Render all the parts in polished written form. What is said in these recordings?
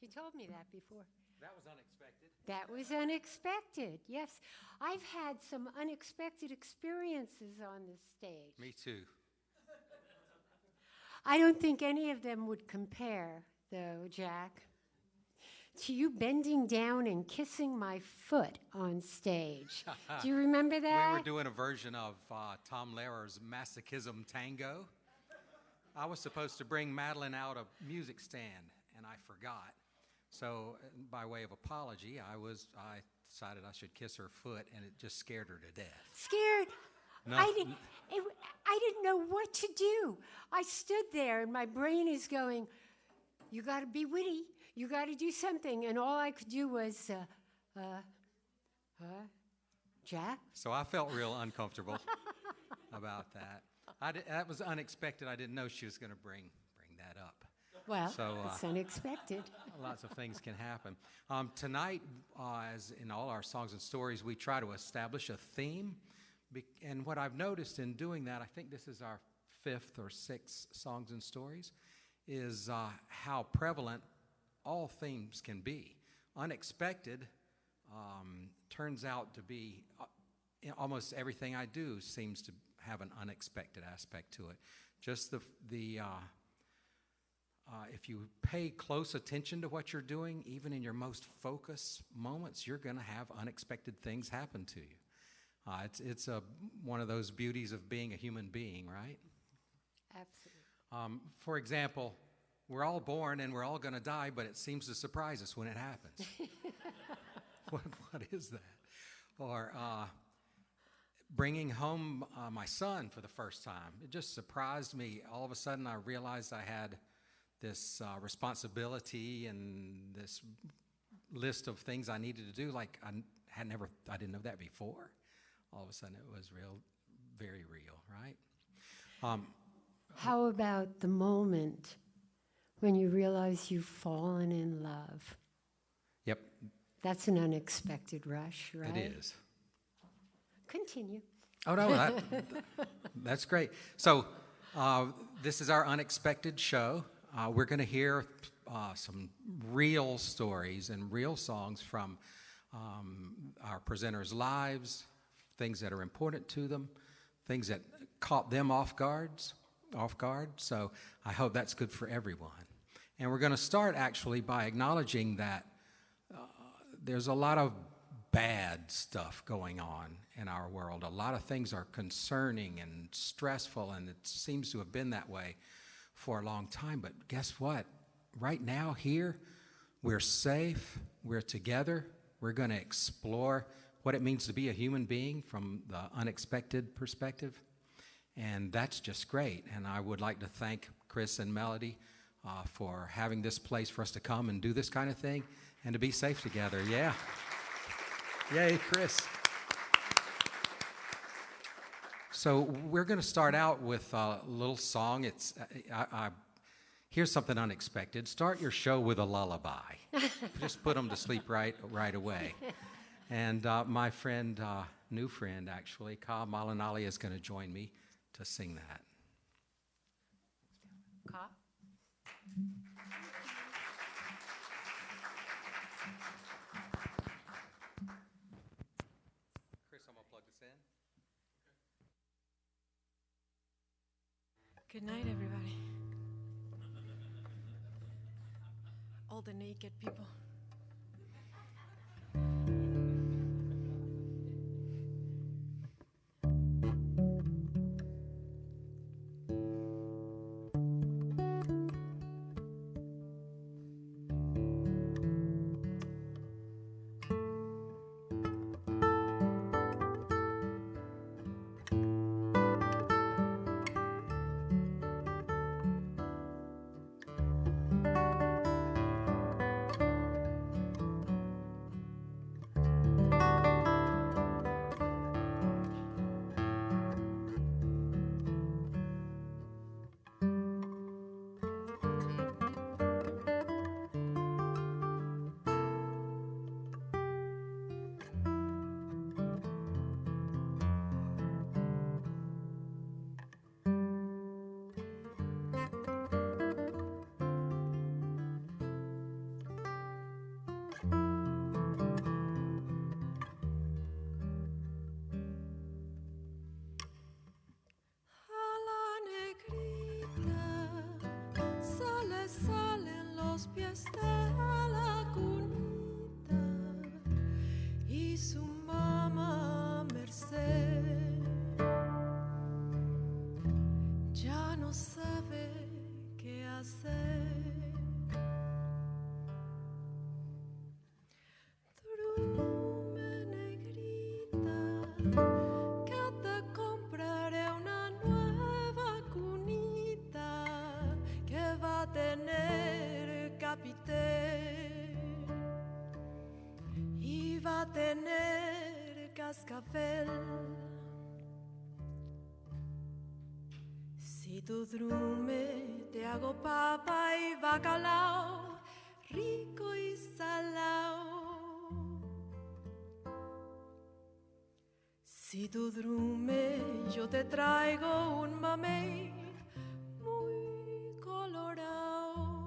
He told me that before. That was unexpected. That was unexpected, yes. I've had some unexpected experiences on the stage. Me too. I don't think any of them would compare, though, Jack, to you bending down and kissing my foot on stage. Do you remember that? We were doing a version of Tom Lehrer's Masochism Tango. I was supposed to bring Madeline out a music stand, and I forgot. So, by way of apology, I decided I should kiss her foot, and it just scared her to death. Scared? I didn't know what to do. I stood there, and my brain is going, you got to be witty. You got to do something. And all I could do was, Jack? So I felt real uncomfortable about that. That was unexpected. I didn't know she was going to bring that up. Well, it's unexpected. Lots of things can happen. Tonight, as in all our songs and stories, we try to establish a theme. And what I've noticed in doing that, I think this is our 5th or 6th songs and stories, is how prevalent all themes can be. Unexpected turns out to be, almost everything I do seems to have an unexpected aspect to it. Just if you pay close attention to what you're doing, even in your most focused moments, you're going to have unexpected things happen to you. It's one of those beauties of being a human being, right? Absolutely. For example, we're all born and we're all going to die, but it seems to surprise us when it happens. What is that? Or bringing home my son for the first time. It just surprised me. All of a sudden, I realized I had this responsibility and this list of things I needed to do. Like I didn't know that before. All of a sudden, it was very real, right? How about the moment when you realize you've fallen in love? Yep. That's an unexpected rush, right? It is. Continue. Oh, no, that's great. So this is our unexpected show. We're going to hear some real stories and real songs from our presenters' lives, things that are important to them, things that caught them off guard. So I hope that's good for everyone. And we're going to start actually by acknowledging that there's a lot of bad stuff going on in our world. A lot of things are concerning and stressful, and it seems to have been that way for a long time. But guess what? Right now here, we're safe, we're together, we're going to explore what it means to be a human being from the unexpected perspective. And that's just great. And I would like to thank Chris and Melody for having this place for us to come and do this kind of thing and to be safe together. Yeah. Yay, Chris. So we're going to start out with a little song. Here's something unexpected. Start your show with a lullaby. Just put them to sleep right away. And my friend, new friend actually, Ka Malinali, is going to join me to sing that. Ka? Chris, I'm going to plug this in. Good night, everybody. All the naked people. desde la cunita y su mamá Merced ya no sabe qué hacer. Drume negrita, que te compraré una nueva cunita que va a tener capité y va a tener cascabel. Si tu drume te hago papa y bacalao, rico y salao. Si tu drume yo te traigo un mamey muy colorado.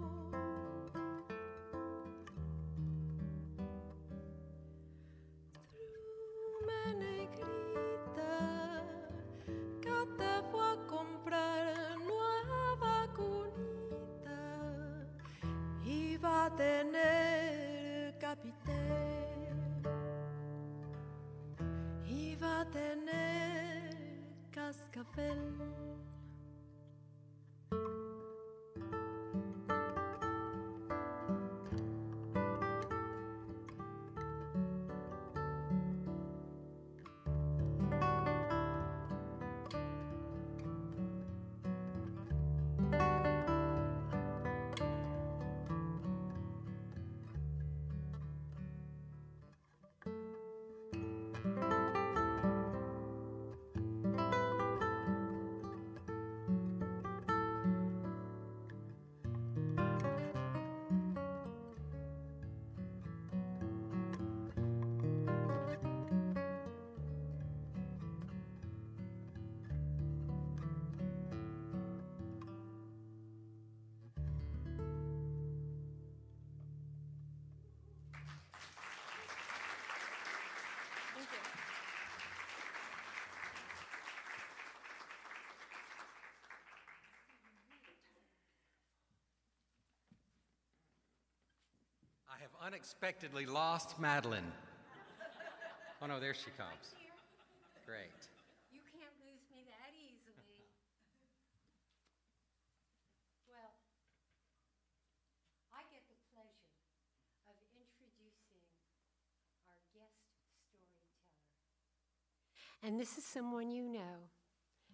Drume negrita, que te voy a comprar nueva cunita y va a tener capité y va a tener cascabel. I have unexpectedly lost Madeline. Oh no, there she comes. Great. You can't lose me that easily. Well, I get the pleasure of introducing our guest storyteller. And this is someone you know,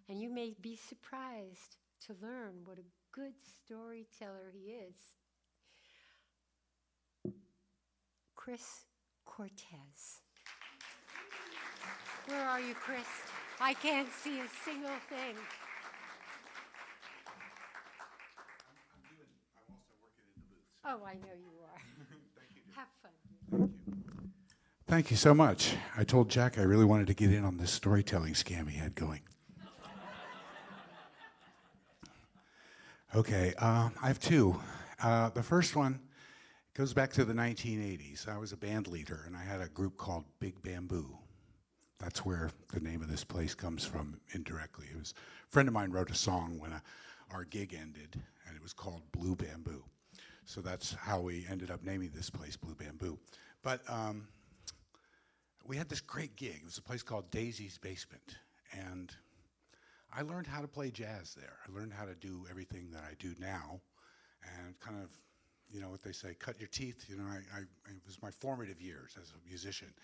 and you may be surprised to learn what a good storyteller he is. Chris Cortez. Where are you, Chris? I can't see a single thing. I'm also working in the booth. Oh, I know you are. Thank you. Have fun. Thank you. Thank you so much. I told Jack I really wanted to get in on this storytelling scam he had going. Okay, I have two. The first one goes back to the 1980s. I was a band leader, and I had a group called Big Bamboo. That's where the name of this place comes from indirectly. It was a friend of mine wrote a song when our gig ended, and it was called Blue Bamboo. So that's how we ended up naming this place Blue Bamboo. But we had this great gig. It was a place called Daisy's Basement, and I learned how to play jazz there. I learned how to do everything that I do now, and kind of, you know what they say, cut your teeth. You know, it was my formative years as a musician.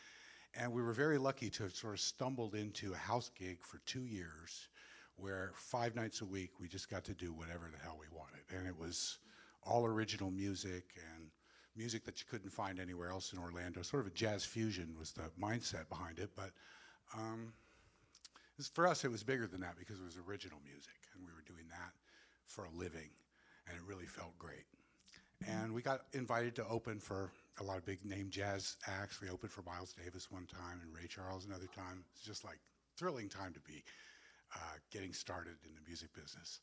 And we were very lucky to have sort of stumbled into a house gig for 2 years where 5 nights a week we just got to do whatever the hell we wanted. And it was all original music and music that you couldn't find anywhere else in Orlando. Sort of a jazz fusion was the mindset behind it. But for us, it was bigger than that because it was original music. And we were doing that for a living. And it really felt great. And we got invited to open for a lot of big name jazz acts. We opened for Miles Davis one time and Ray Charles another time. It's just like thrilling time to be getting started in the music business.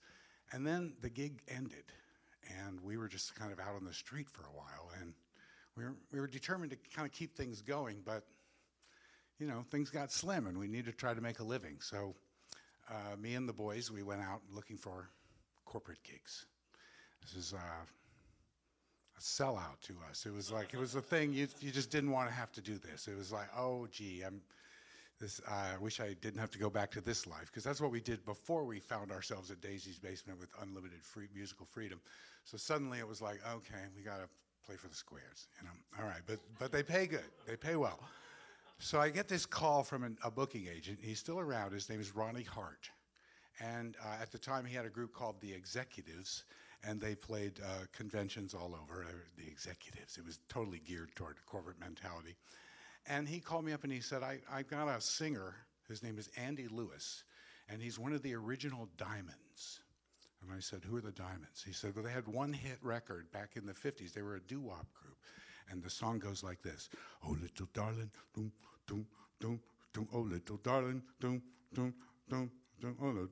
And then the gig ended, and we were just kind of out on the street for a while. And we were determined to kind of keep things going, but you know, things got slim, and we needed to try to make a living. So me and the boys, we went out looking for corporate gigs. This is sellout to us. It was like, it was a thing, you just didn't want to have to do this. It was like, oh, gee, I wish I didn't have to go back to this life, because that's what we did before we found ourselves at Daisy's Basement with unlimited musical freedom. So suddenly it was like, okay, we got to play for the squares, you know. All right, but they pay good. They pay well. So I get this call from a booking agent. He's still around. His name is Ronnie Hart. And at the time, he had a group called The Executives, and they played conventions all over, The Executives. It was totally geared toward corporate mentality. And he called me up and he said, I got a singer. His name is Andy Lewis, and he's one of the original Diamonds. And I said, who are the Diamonds? He said, well, they had one hit record back in the 50s. They were a doo-wop group. And the song goes like this. Oh, little darling, doom, doom, doom, doom. Oh, little darling, doom, doom, doom, doom. Oh,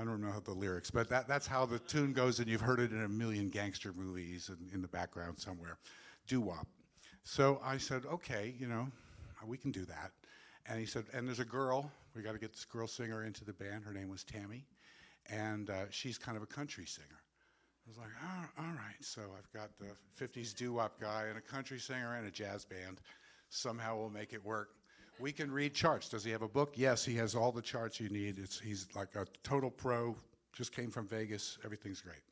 I don't know how the lyrics, but that's how the tune goes, and you've heard it in a million gangster movies and in the background somewhere. Doo-wop. So I said, okay, you know, we can do that. And he said, and there's a girl. We got to get this girl singer into the band. Her name was Tammy. And she's kind of a country singer. I was like, oh, all right. So I've got the 50s doo-wop guy and a country singer and a jazz band. Somehow we'll make it work. We can read charts. Does he have a book? Yes, he has all the charts you need. He's like a total pro, just came from Vegas. Everything's great.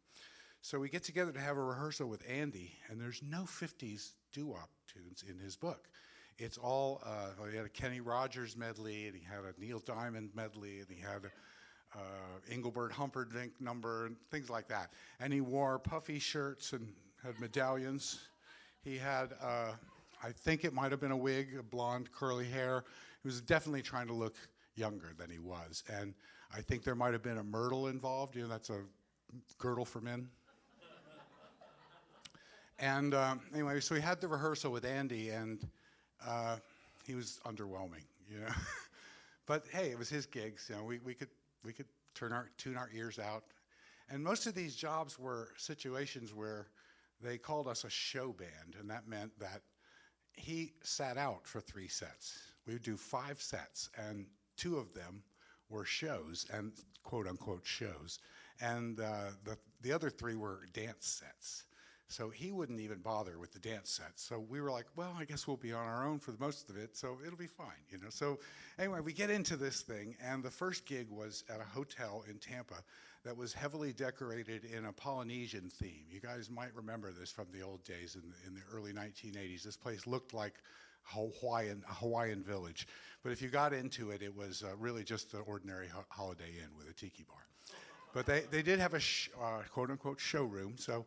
So we get together to have a rehearsal with Andy, and there's no 50s doo-wop tunes in his book. It's all, he had a Kenny Rogers medley, and he had a Neil Diamond medley, and he had Engelbert Humperdinck number, and things like that. And he wore puffy shirts and had medallions. He had, I think it might have been a wig, a blonde curly hair. He was definitely trying to look younger than he was. And I think there might have been a myrtle involved. You know, that's a girdle for men. And anyway, so we had the rehearsal with Andy, and he was underwhelming, you know. But hey, it was his gigs. You know, we could tune our ears out. And most of these jobs were situations where they called us a show band, and that meant that he sat out for 3 sets. We would do 5 sets, and 2 of them were shows, and quote unquote shows, and the other 3 were dance sets. So he wouldn't even bother with the dance sets. So we were like, well, I guess we'll be on our own for most of it, so it'll be fine, you know. So anyway, we get into this thing, and the first gig was at a hotel in Tampa that was heavily decorated in a Polynesian theme. You guys might remember this from the old days in the early 1980s. This place looked like a Hawaiian village. But if you got into it, it was really just an ordinary Holiday Inn with a tiki bar. But they did have a quote-unquote showroom, so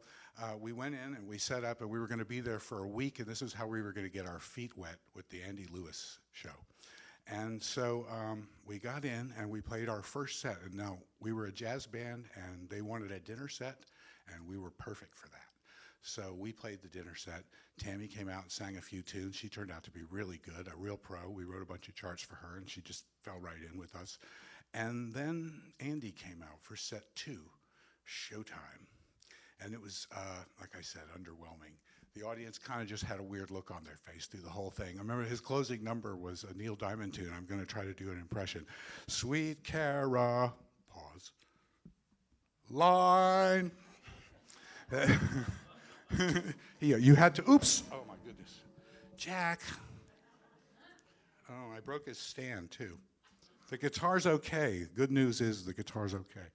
we went in and we set up, and we were going to be there for a week, and this is how we were going to get our feet wet with the Andy Lewis show. And so we got in, and we played our first set, and now we were a jazz band, and they wanted a dinner set, and we were perfect for that. So we played the dinner set. Tammy came out and sang a few tunes. She turned out to be really good, a real pro. We wrote a bunch of charts for her, and she just fell right in with us. And then Andy came out for set 2, Showtime. And it was, like I said, underwhelming. The audience kind of just had a weird look on their face through the whole thing. I remember his closing number was a Neil Diamond tune. I'm going to try to do an impression. Sweet Cara, pause, line. You had to, oops. Oh, my goodness. Jack. Oh, I broke his stand, too. The guitar's okay. Good news is the guitar's okay.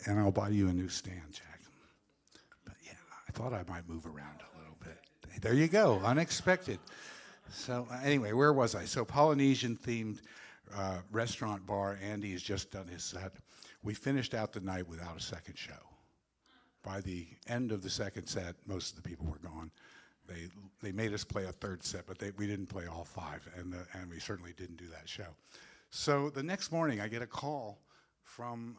And I'll buy you a new stand, Jack. But yeah, I thought I might move around a little bit. There you go, unexpected. So anyway, where was I? So Polynesian-themed restaurant bar. Andy has just done his set. We finished out the night without a second show. By the end of the second set, most of the people were gone. They made us play a third set, but we didn't play all 5, and we certainly didn't do that show. So the next morning, I get a call from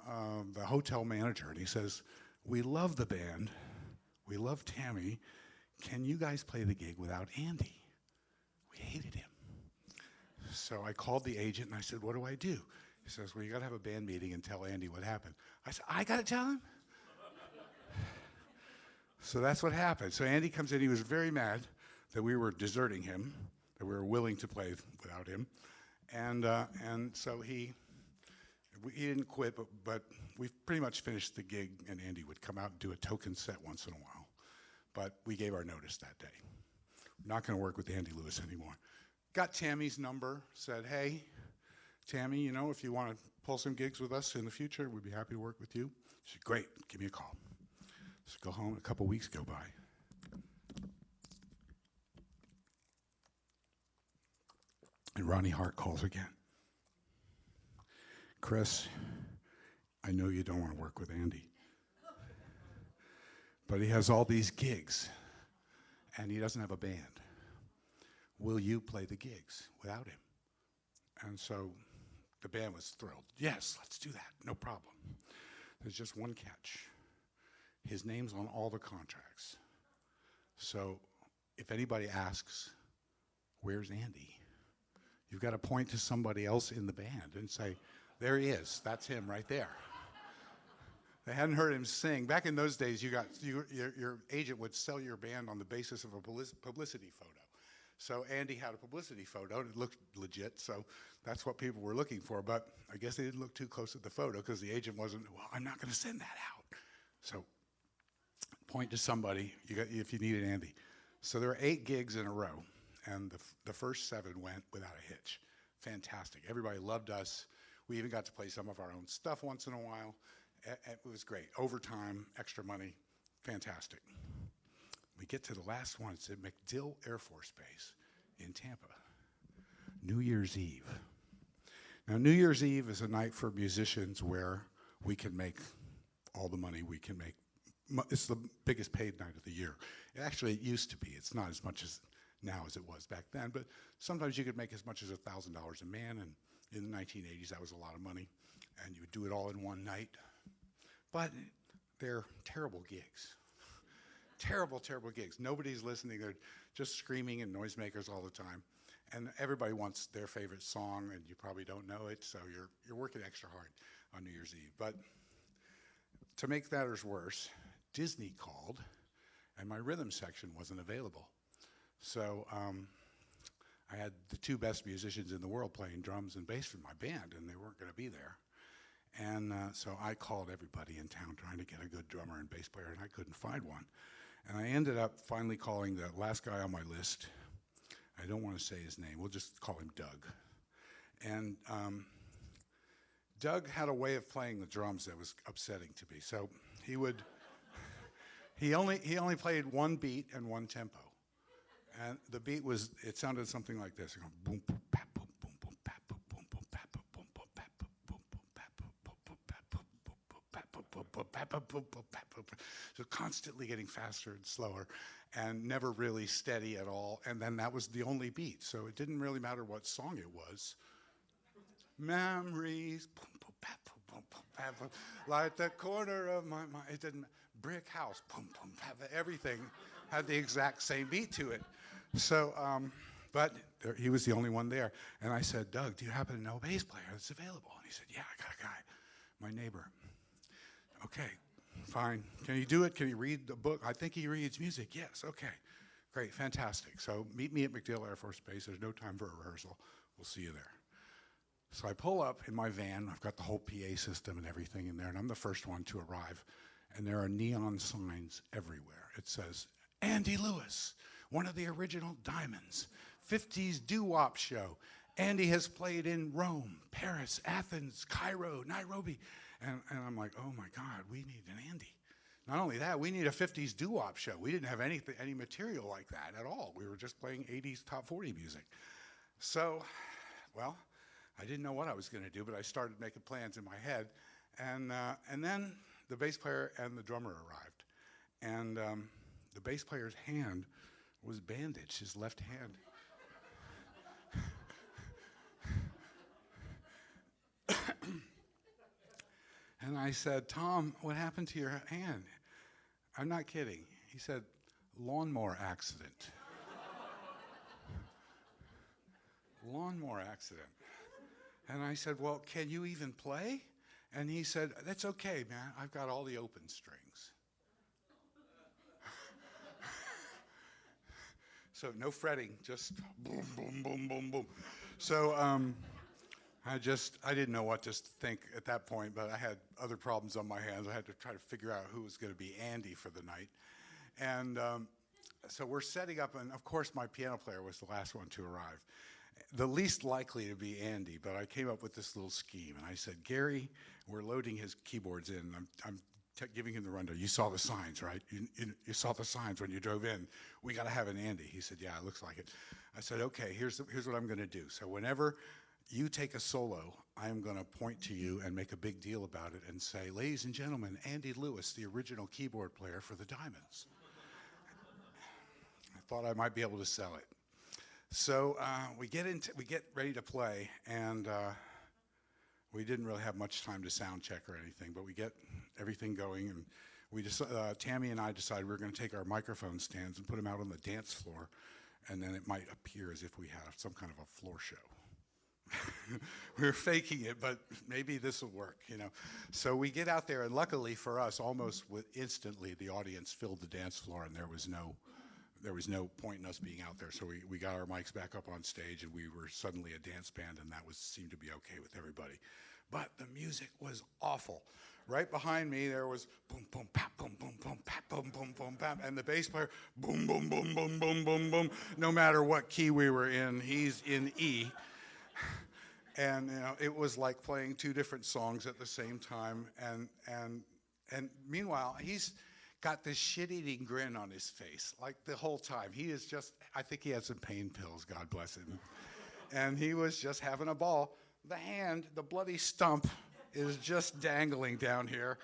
the hotel manager, and he says, we love the band, we love Tammy, can you guys play the gig without Andy? We hated him. So I called the agent, and I said, what do I do? He says, well, you got to have a band meeting and tell Andy what happened. I said, I got to tell him? So that's what happened. So Andy comes in. He was very mad that we were deserting him, that we were willing to play without him. And so He didn't quit, but we pretty much finished the gig, and Andy would come out and do a token set once in a while. But we gave our notice that day. We're not going to work with Andy Lewis anymore. Got Tammy's number, said, hey, Tammy, you know, if you want to pull some gigs with us in the future, we'd be happy to work with you. She said, great, give me a call. So go home, a couple weeks go by. And Ronnie Hart calls again. Chris, I know you don't want to work with Andy, but he has all these gigs, and he doesn't have a band. Will you play the gigs without him? And so the band was thrilled. Yes, let's do that, no problem. There's just one catch. His name's on all the contracts. So if anybody asks, where's Andy? You've got to point to somebody else in the band and say, there he is, that's him right there. They hadn't heard him sing. Back in those days, your agent would sell your band on the basis of a publicity photo. So Andy had a publicity photo, and it looked legit, so that's what people were looking for. But I guess they didn't look too close at the photo because the agent wasn't, well, I'm not going to send that out. So point to somebody if you needed Andy. So there were 8 gigs in a row, and the first 7 went without a hitch. Fantastic. Everybody loved us. We even got to play some of our own stuff once in a while. It was great. Overtime, extra money, fantastic. We get to the last one. It's at MacDill Air Force Base in Tampa. New Year's Eve. Now, New Year's Eve is a night for musicians where we can make all the money we can make. It's the biggest paid night of the year. It used to be. It's not as much as now as it was back then, but sometimes you could make as much as $1,000 a man, and in the 1980s, that was a lot of money, and you would do it all in one night. But they're terrible gigs. Terrible, terrible gigs. Nobody's listening. They're just screaming and noisemakers all the time. And everybody wants their favorite song, and you probably don't know it, so you're working extra hard on New Year's Eve. But to make matters worse, Disney called, and my rhythm section wasn't available. So I had the 2 best musicians in the world playing drums and bass for my band, and they weren't going to be there. And so I called everybody in town trying to get a good drummer and bass player, and I couldn't find one. And I ended up finally calling the last guy on my list. I don't want to say his name. We'll just call him Doug. And Doug had a way of playing the drums that was upsetting to me. So he only played 1 beat and 1 tempo. And the beat it sounded something like this. Boom, boom, pap, boom, boom, boom, pap, boom, boom, boom, pap, boom, boom, boom, pap, boom, boom, boom, pap, boom, boom, boom, pap, boom, boom, boom, pap, boom, boom, boom, pap, boom, boom, boom, pap, boom. So constantly getting faster and slower and never really steady at all. And then that was the only beat. So it didn't really matter what song it was. Memories, boom, boom, pap, boom, boom, boom, pap, boom, like the corner of my mind. It didn't, brick house, boom, boom, pap, everything had the exact same beat to it. So, but he was the only one there. And I said, Doug, do you happen to know a bass player that's available? And he said, yeah, I got a guy, my neighbor. Okay, fine. Can he do it? Can he read the book? I think he reads music. Yes, okay. Great, fantastic. So meet me at MacDill Air Force Base. There's no time for a rehearsal. We'll see you there. So I pull up in my van. I've got the whole PA system and everything in there, and I'm the first one to arrive. And there are neon signs everywhere. It says, Andy Lewis, one of the original Diamonds, 50s doo-wop show. Andy has played in Rome, Paris, Athens, Cairo, Nairobi. And I'm like, oh my God, we need an Andy. Not only that, we need a 50s doo-wop show. We didn't have any material like that at all. We were just playing 80s top 40 music. So, well, I didn't know what I was going to do, but I started making plans in my head. And then the bass player and the drummer arrived. And the bass player's hand was bandaged, his left hand. And I said, Tom, what happened to your hand? I'm not kidding. He said, lawnmower accident. Lawnmower accident. And I said, well, can you even play? And he said, that's okay, man. I've got all the open strings. So no fretting, just boom, boom, boom, boom, boom. So I didn't know what to think at that point, but I had other problems on my hands. I had to try to figure out who was going to be Andy for the night. And so we're setting up, and of course my piano player was the last one to arrive. The least likely to be Andy, but I came up with this little scheme, and I said, Gary, we're loading his keyboards in. I'm giving him the rundown. You saw the signs, right? You saw the signs when you drove in. We got to have an Andy. He said, yeah, it looks like it. I said, okay, here's what I'm going to do. So whenever you take a solo, I'm going to point to you and make a big deal about it and say, ladies and gentlemen, Andy Lewis, the original keyboard player for the Diamonds. I thought I might be able to sell it. So we get ready to play, and we didn't really have much time to sound check or anything, but we get everything going, and Tammy and I decided we were going to take our microphone stands and put them out on the dance floor, and then it might appear as if we had some kind of a floor show. We were faking it, but maybe this will work, you know. So we get out there, and luckily for us, almost instantly the audience filled the dance floor, and there was no point in us being out there. So we got our mics back up on stage, and we were suddenly a dance band, and that seemed to be okay with everybody. But the music was awful. Right behind me, there was boom, boom, pap, boom, boom, boom, pap, boom, boom, boom, pap, and the bass player, boom, boom, boom, boom, boom, boom, boom. No matter what key we were in, he's in E. And you know, it was like playing two different songs at the same time. And meanwhile, he's got this shit-eating grin on his face, like the whole time. He is just, I think he had some pain pills, God bless him. And he was just having a ball. The bloody stump is just dangling down here.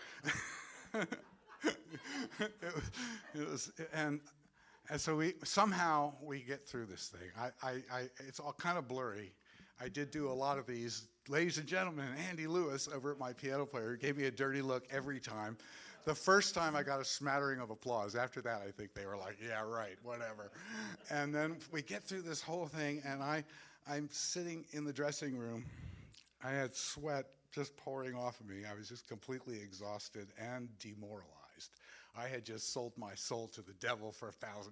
And so somehow we get through this thing. It's all kind of blurry. I did do a lot of these. Ladies and gentlemen, Andy Lewis over at my piano player gave me a dirty look every time. The first time I got a smattering of applause. After that, I think they were like, yeah, right, whatever. And then we get through this whole thing, and I'm sitting in the dressing room. I had sweat just pouring off of me. I was just completely exhausted and demoralized. I had just sold my soul to the devil for $1,000,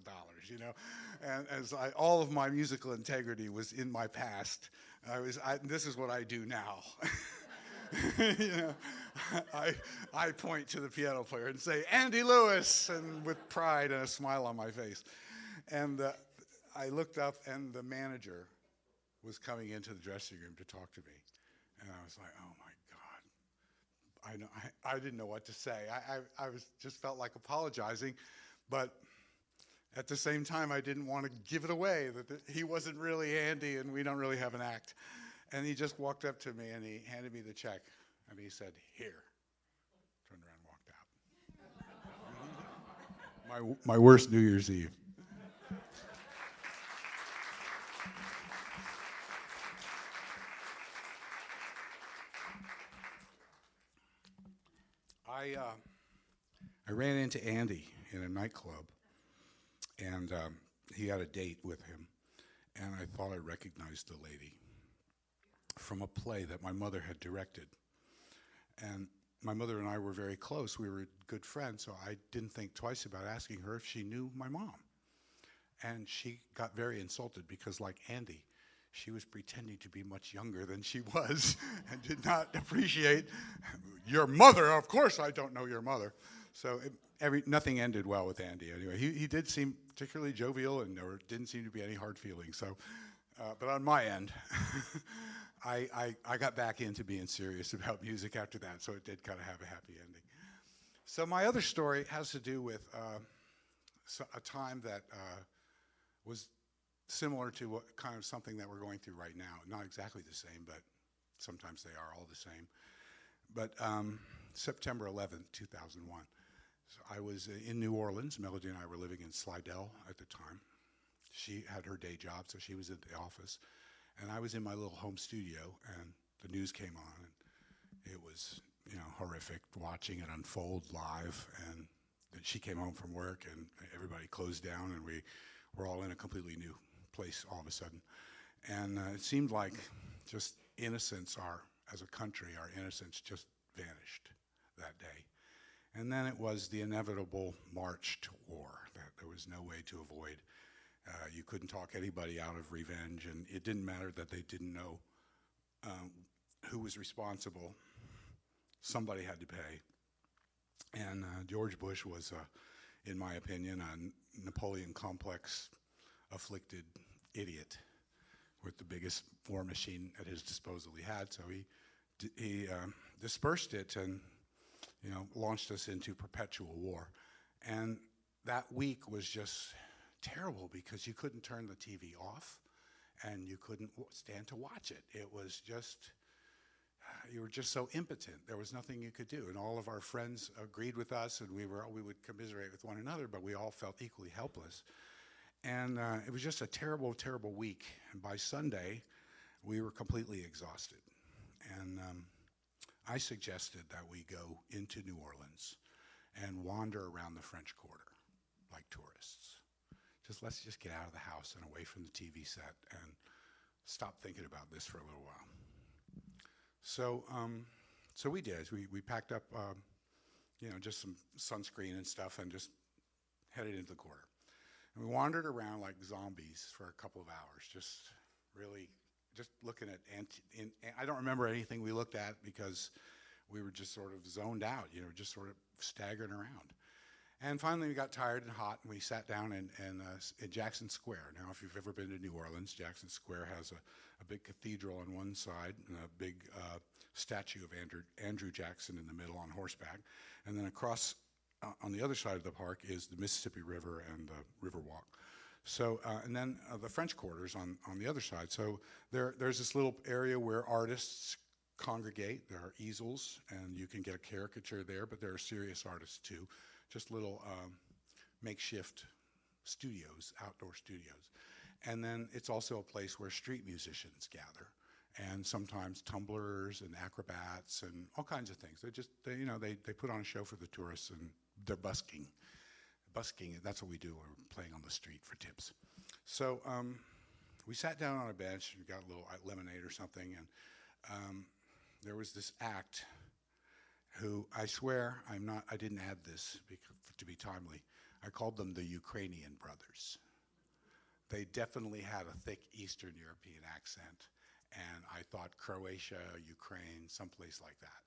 you know? And all of my musical integrity was in my past. This is what I do now. You know, I point to the piano player and say, Andy Lewis, and with pride and a smile on my face. And I looked up, and the manager was coming into the dressing room to talk to me. And I was like, oh, my God. I didn't know what to say. I just felt like apologizing, but at the same time, I didn't want to give it away, that he wasn't really Andy and we don't really have an act. And he just walked up to me and he handed me the check and he said, here. Turned around and walked out. My worst New Year's Eve. I ran into Andy in a nightclub, and he had a date with him, and I thought I recognized the lady from a play that my mother had directed. And my mother and I were very close. We were good friends, so I didn't think twice about asking her if she knew my mom. And she got very insulted because, like Andy, she was pretending to be much younger than she was and did not appreciate your mother. Of course I don't know your mother. So nothing ended well with Andy anyway. He did seem particularly jovial, and there didn't seem to be any hard feelings. So, but on my end, I got back into being serious about music after that, so it did kind of have a happy ending. So my other story has to do with a time that was similar to what kind of something that we're going through right now. Not exactly the same, but sometimes they are all the same. But September 11th, 2001. So I was in New Orleans. Melody and I were living in Slidell at the time. She had her day job, so she was at the office. And I was in my little home studio, and the news came on, and it was, horrific watching it unfold live. And then she came home from work, and everybody closed down, and we were all in a completely new place all of a sudden. And it seemed like just innocence, as a country, our innocence just vanished that day. And then it was the inevitable march to war that there was no way to avoid. You couldn't talk anybody out of revenge, and it didn't matter that they didn't know who was responsible. Somebody had to pay. And George Bush was, in my opinion, a Napoleon complex afflicted idiot with the biggest war machine at his disposal he had. So he dispersed it and, launched us into perpetual war. And that week was just terrible because you couldn't turn the TV off and you couldn't stand to watch it. It was just, you were just so impotent. There was nothing you could do. And all of our friends agreed with us, and we would commiserate with one another, but we all felt equally helpless. And it was just a terrible, terrible week. And by Sunday, we were completely exhausted. And I suggested that we go into New Orleans and wander around the French Quarter like tourists. Let's just get out of the house and away from the TV set and stop thinking about this for a little while. So we did. We packed up, just some sunscreen and stuff and just headed into the quarter. And we wandered around like zombies for a couple of hours, just looking at, I don't remember anything we looked at because we were just sort of zoned out, just sort of staggering around. And finally we got tired and hot, and we sat down in Jackson Square. Now, if you've ever been to New Orleans, Jackson Square has a big cathedral on one side and a big statue of Andrew Jackson in the middle on horseback. And then across on the other side of the park is the Mississippi River and the Riverwalk. So, and then the French Quarter's on the other side. So there's this little area where artists congregate. There are easels, and you can get a caricature there, but there are serious artists too. Just little makeshift studios, outdoor studios. And then it's also a place where street musicians gather, and sometimes tumblers and acrobats and all kinds of things. They put on a show for the tourists, and they're busking. Busking, that's what we do. We're playing on the street for tips. So we sat down on a bench and got a little lemonade or something, and there was this act who, I swear, I didn't add this to be timely. I called them the Ukrainian Brothers. They definitely had a thick Eastern European accent, and I thought Croatia, Ukraine, someplace like that.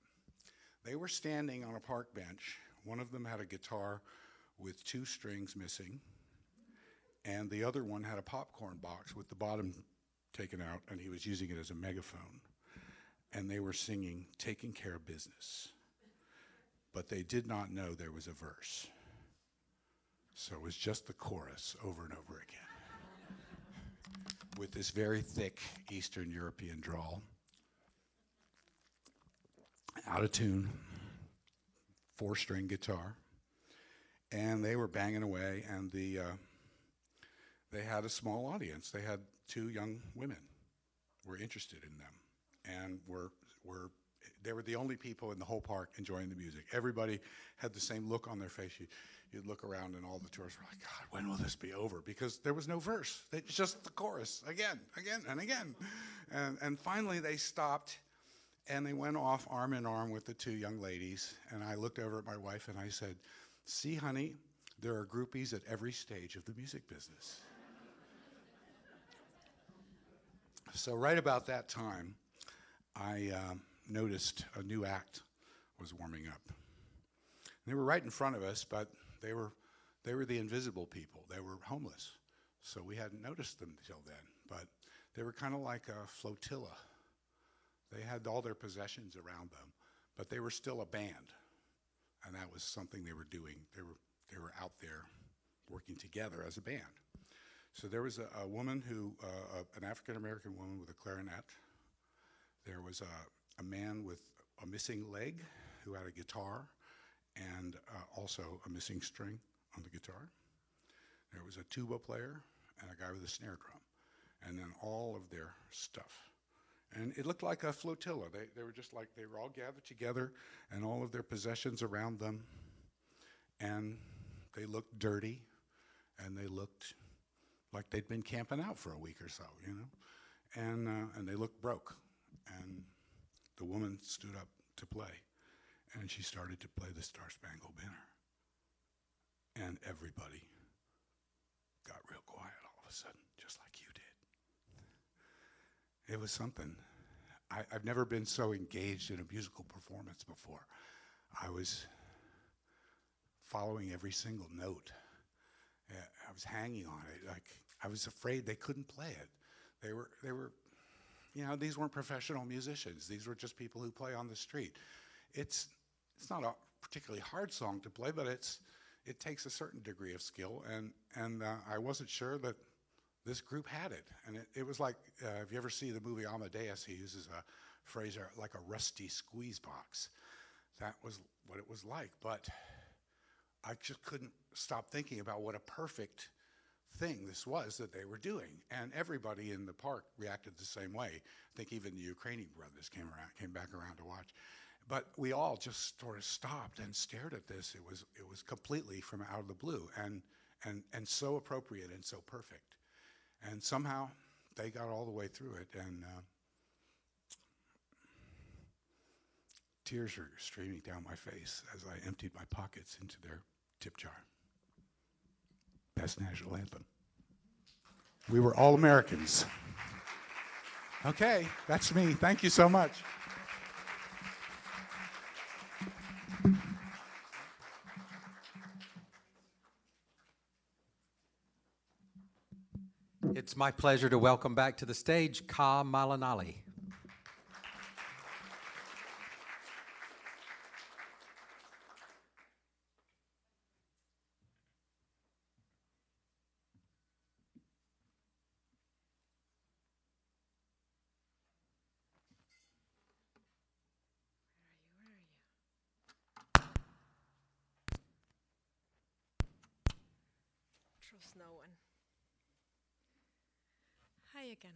They were standing on a park bench. One of them had a guitar with 2 strings missing, and the other one had a popcorn box with the bottom taken out, and he was using it as a megaphone. And they were singing "Taking Care of Business." But they did not know there was a verse. So it was just the chorus over and over again with this very thick Eastern European drawl. Out of tune, 4-string guitar. And they were banging away, and they had a small audience. They had 2 young women were interested in them, and they were the only people in the whole park enjoying the music. Everybody had the same look on their face. You'd look around, and all the tourists were like, God, when will this be over? Because there was no verse. It's just the chorus again, and again. And finally they stopped, and they went off arm in arm with the 2 young ladies. And I looked over at my wife, and I said, see, honey, there are groupies at every stage of the music business. So right about that time, I noticed a new act was warming up. They were right in front of us, but they were the invisible people. They were homeless, so we hadn't noticed them until then. But they were kind of like a flotilla. They had all their possessions around them, but they were still a band, and that was something they were doing. They were out there working together as a band. So there was a woman an African-American woman with a clarinet. There was a man with a missing leg who had a guitar and also a missing string on the guitar. There was a tuba player and a guy with a snare drum, and then all of their stuff. And it looked like a flotilla. They were just like, they were all gathered together and all of their possessions around them, and they looked dirty, and they looked like they'd been camping out for a week or so, and they looked broke. And the woman stood up to play, and she started to play the Star-Spangled Banner. And everybody got real quiet all of a sudden, just like you did. It was something. I've never been so engaged in a musical performance before. I was following every single note. I was hanging on it. Like, I was afraid they couldn't play it. They were, you know, these weren't professional musicians. These were just people who play on the street. It's not a particularly hard song to play, but it takes a certain degree of skill, and I wasn't sure that this group had it. And it was like, if you ever see the movie Amadeus, he uses a phrase like a rusty squeeze box. That was what it was like, but I just couldn't stop thinking about what a perfect thing this was that they were doing. And everybody in the park reacted the same way. I think even the Ukrainian brothers came back around to watch. But we all just sort of stopped and stared at this. It was completely from out of the blue and so appropriate and so perfect. And somehow they got all the way through it, and tears are streaming down my face as I emptied my pockets into their tip jar. Best national anthem. We were all Americans. Okay, that's me. Thank you so much. It's my pleasure to welcome back to the stage Ka Malinali. Trust no one. Hi again.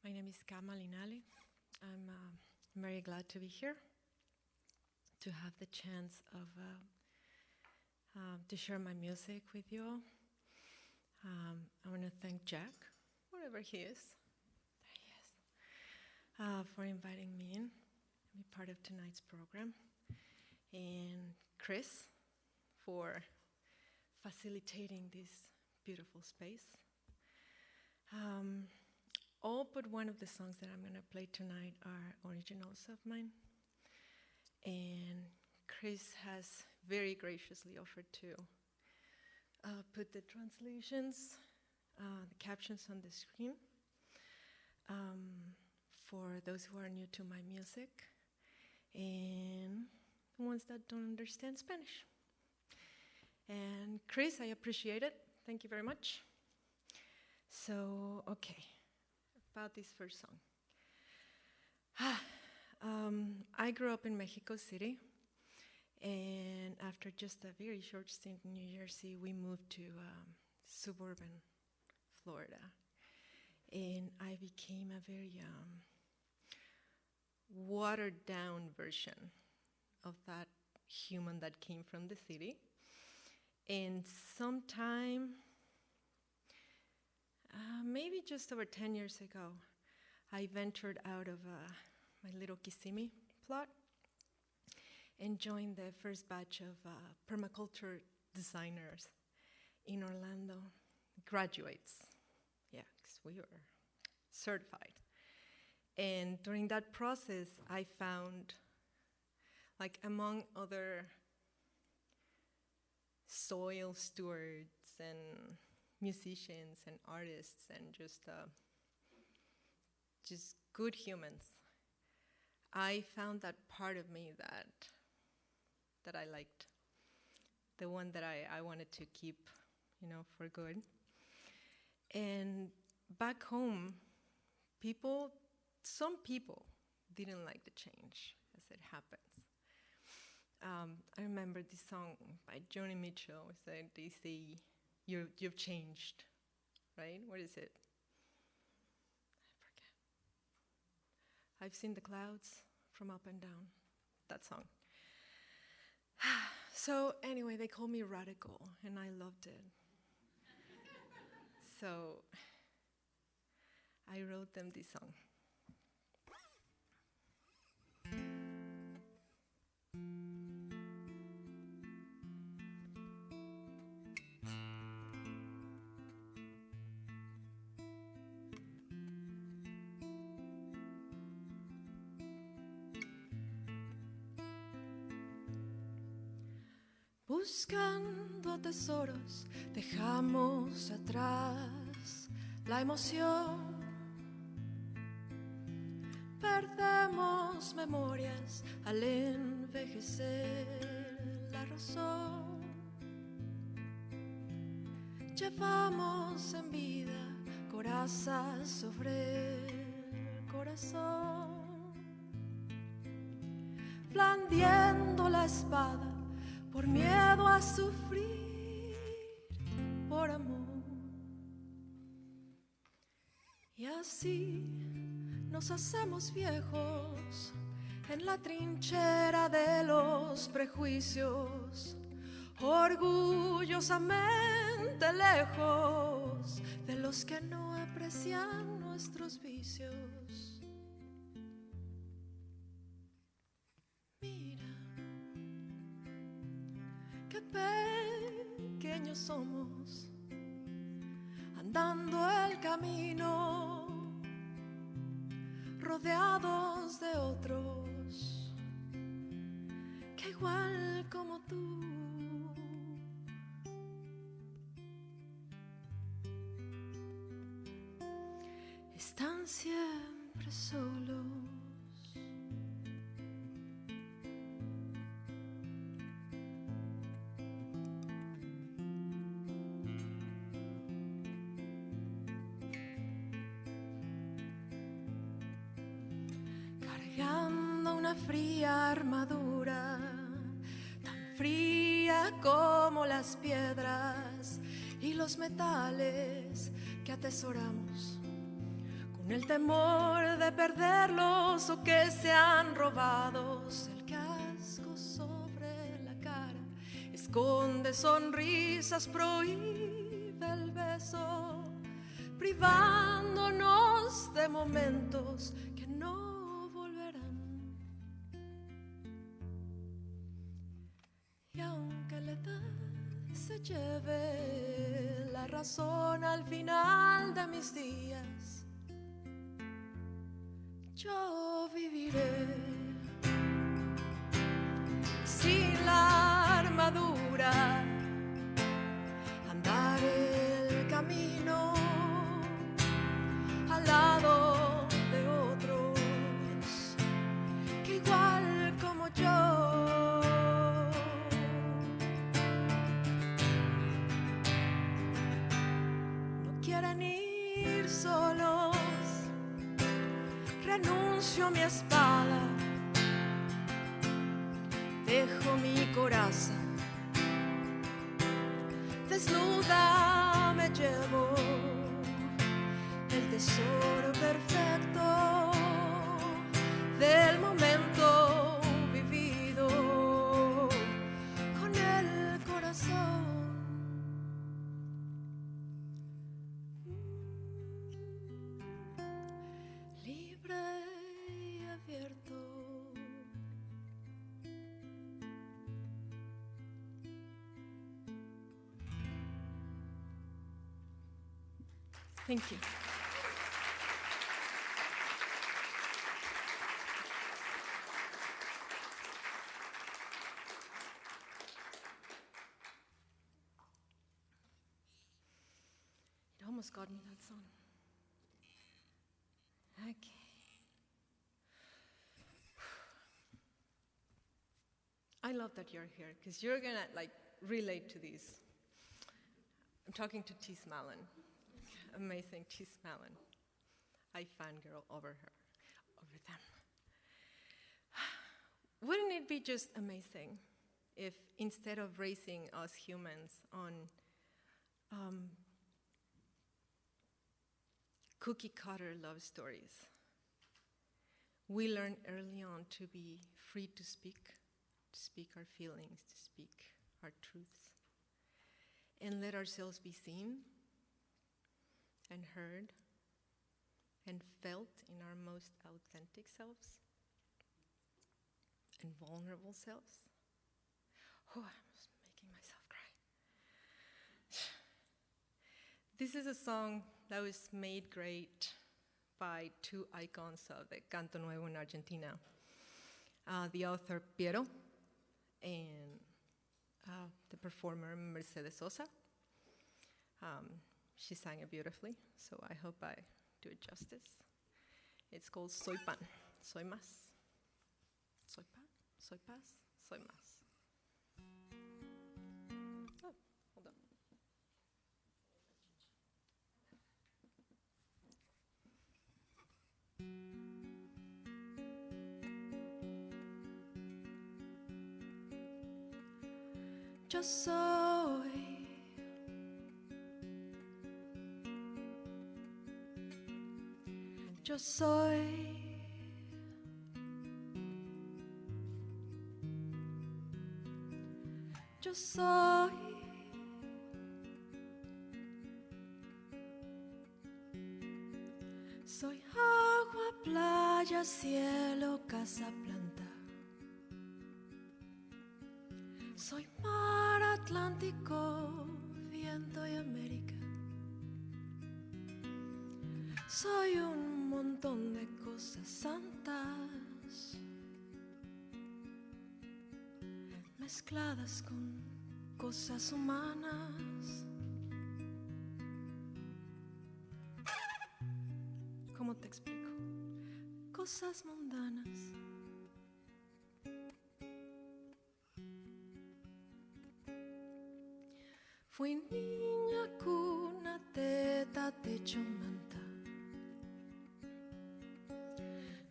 My name is Ka Malinali. I'm very glad to be here, to have the chance of to share my music with you all. I want to thank Jack, wherever he is, there he is, for inviting me in to be part of tonight's program, and Chris for facilitating this beautiful space. All but one of the songs that I'm going to play tonight are originals of mine, and Chris has very graciously offered to put the translations, the captions on the screen for those who are new to my music and the ones that don't understand Spanish. And Chris, I appreciate it. Thank you very much. So, okay, about this first song. I grew up in Mexico City, and after just a very short stint in New Jersey, we moved to suburban Florida, and I became a very watered down version of that human that came from the city. And sometime, maybe just over 10 years ago, I ventured out of my little Kissimmee plot and joined the first batch of permaculture designers in Orlando, graduates. Yeah, because we were certified. And during that process, I found, like, among other soil stewards and musicians and artists and just good humans, I found that part of me that I liked, the one that I wanted to keep, for good. And back home, some people didn't like the change, as it happens. I remember this song by Joni Mitchell. They say, you've changed, right? What is it? I forget. I've seen the clouds from up and down. That song. So anyway, they called me radical, and I loved it. So I wrote them this song. Buscando tesoros, dejamos atrás la emoción. Perdemos memorias al envejecer la razón. Llevamos en vida corazas sobre el corazón, blandiendo la espada por miedo a sufrir por amor. Y así nos hacemos viejos en la trinchera de los prejuicios, orgullosamente lejos de los que no aprecian nuestros vicios. Mira, qué pequeños somos, andando el camino, rodeados de otros que igual como tú están siempre solos. Cargando una fría armadura, tan fría como las piedras y los metales que atesoramos, con el temor de perderlos o que sean robados. El casco sobre la cara esconde sonrisas, prohíbe el beso, privándonos de momentos que no volverán. Y aunque la edad se lleve la razón al final de mis días, yo viviré sin la armadura, andaré el camino al lado de otros que igual como yo no quieren ir solos. Renuncio a mi espada, dejo mi coraza, desnuda me llevo el tesoro perfecto del momento vivido con el corazón. Libre y abierto. Thank you. It almost got me, that song. Okay. I love that you're here because you're gonna relate to these. I'm talking to T. Madeline. Amazing T. Madeline. I fangirl over them. Wouldn't it be just amazing if instead of raising us humans on cookie cutter love stories, we learn early on to be free to speak our feelings, to speak our truths, and let ourselves be seen and heard and felt in our most authentic selves and vulnerable selves. Oh, I'm making myself cry. This is a song that was made great by two icons of the Canto Nuevo in Argentina, the author Piero and the performer Mercedes Sosa. She sang it beautifully, so I hope I do it justice. It's called Soy Pan, Soy Más. Soy Pan, Soy Paz, Soy Más. Oh, hold on. Yo soy yo soy yo soy soy agua, playa, cielo, casa, planta. Soy mar, Atlántico, viento y América. Soy un montón de cosas santas mezcladas con cosas humanas. ¿Cómo te explico? Cosas mundanas. Fui niña, cuna, teta, techo, manta.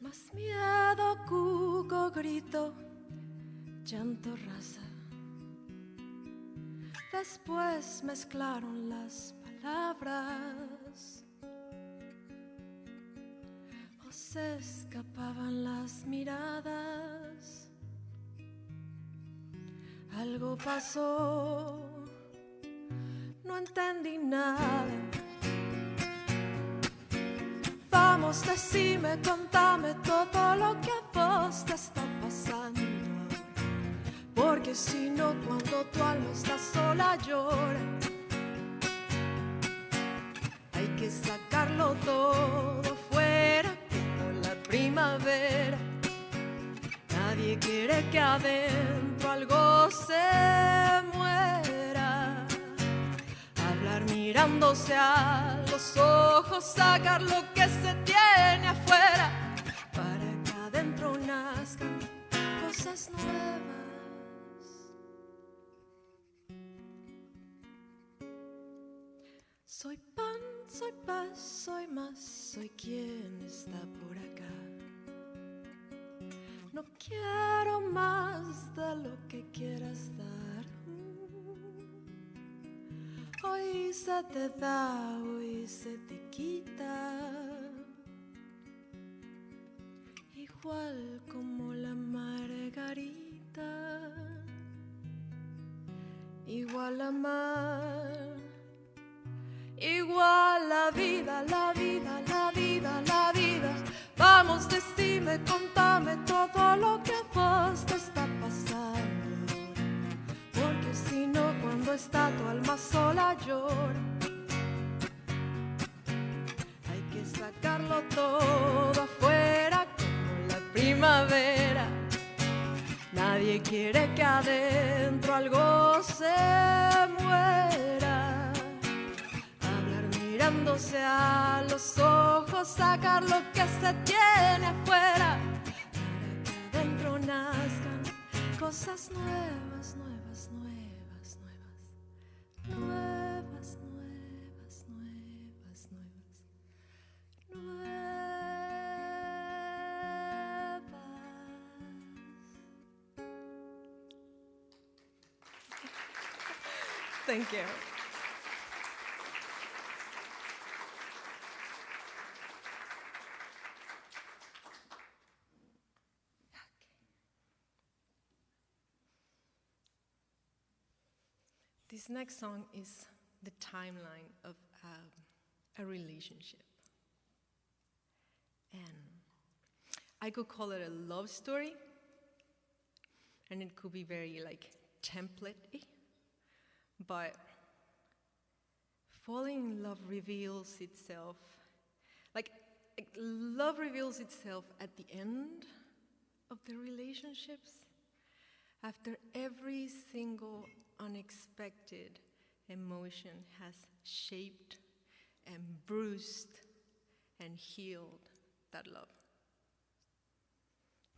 Más miedo, cuco, grito, llanto, raza. Después mezclaron las palabras o se escapaban las miradas. Algo pasó. No entendí nada. Vamos, decime, contame todo lo que a vos te está pasando. Porque si no, cuando tu alma está sola llora. Hay que sacarlo todo afuera como la primavera. Nadie quiere que adentro algo se muera. Hablar mirándose a los ojos, sacar lo que se tiene afuera, para que adentro nazcan cosas nuevas. Soy pan, soy paz, soy más, soy quien está por acá. No quiero más de lo que quieras dar. Hoy se te da, hoy se te quita. Igual como la margarita. Igual la mar. Igual la vida, la vida, la vida, la vida. Vamos, decime, contame todo lo que a vos te está pasando. Porque si no, cuando está tu alma sola llora. Hay que sacarlo todo afuera como la primavera. Nadie quiere que adentro algo se muera. Mirándose a los ojos, sacar lo que se tiene afuera, para que adentro nazcan cosas nuevas, nuevas, nuevas, nuevas, nuevas, nuevas, nuevas, nuevas, nuevas. Thank you. This next song is the timeline of a relationship. And I could call it a love story, and it could be very like template-y, but falling in love reveals itself, like love reveals itself at the end of the relationships, after every single unexpected emotion has shaped and bruised and healed that love.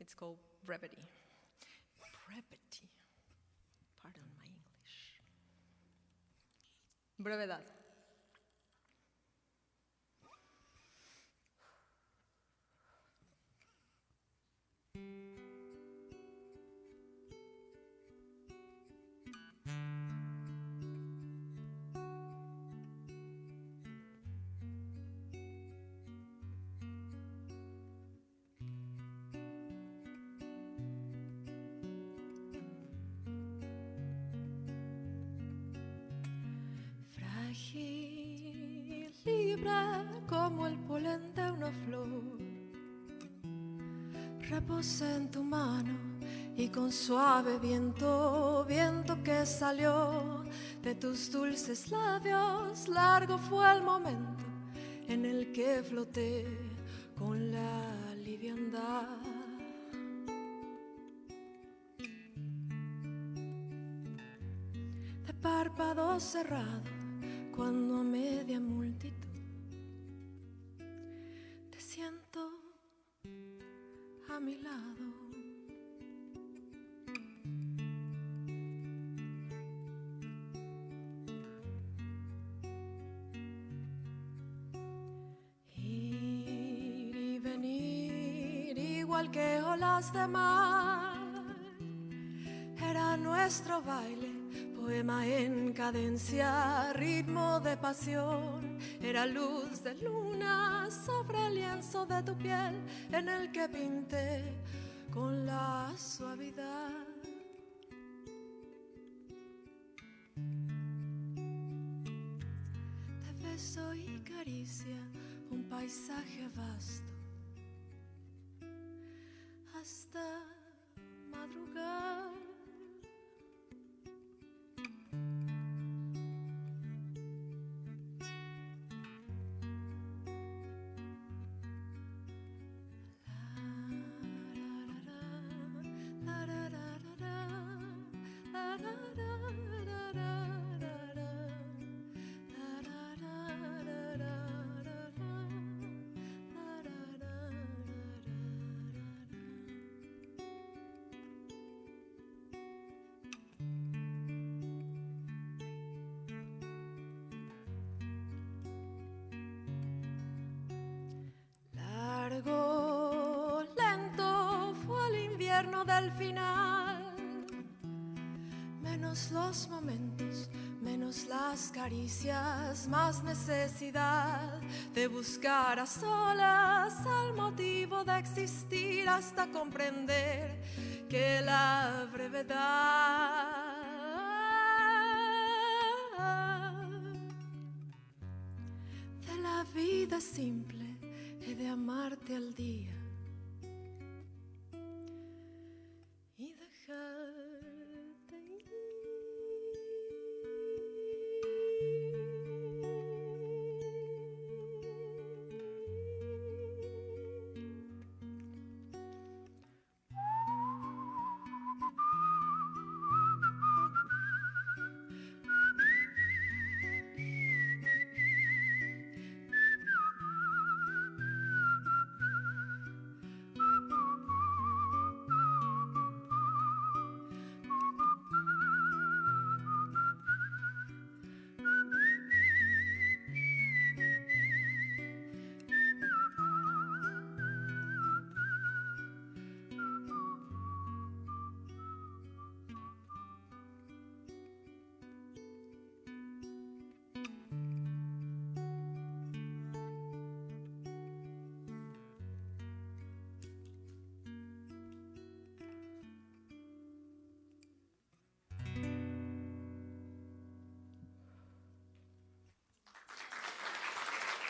It's called brevity. Brevity. Pardon my English. Brevedad. Frágil, libre como el polen de una flor, reposa en tu mano y con suave viento, viento que salió de tus dulces labios, largo fue el momento en el que floté con la liviandad. De párpados cerrados, cuando a media multitud te siento a mi lado. Ir y venir igual que olas de mar, era nuestro baile, poema en cadencia, ritmo de pasión. Era luz de luna sobre el lienzo de tu piel, en el que pinté con la suavidad. De beso y caricia, un paisaje vasto, hasta madrugar. Largo, lento fue el invierno del final, menos los momentos, menos las caricias, más necesidad de buscar a solas el motivo de existir, hasta comprender que la brevedad de la vida simple he de amarte al día y dejarte ir.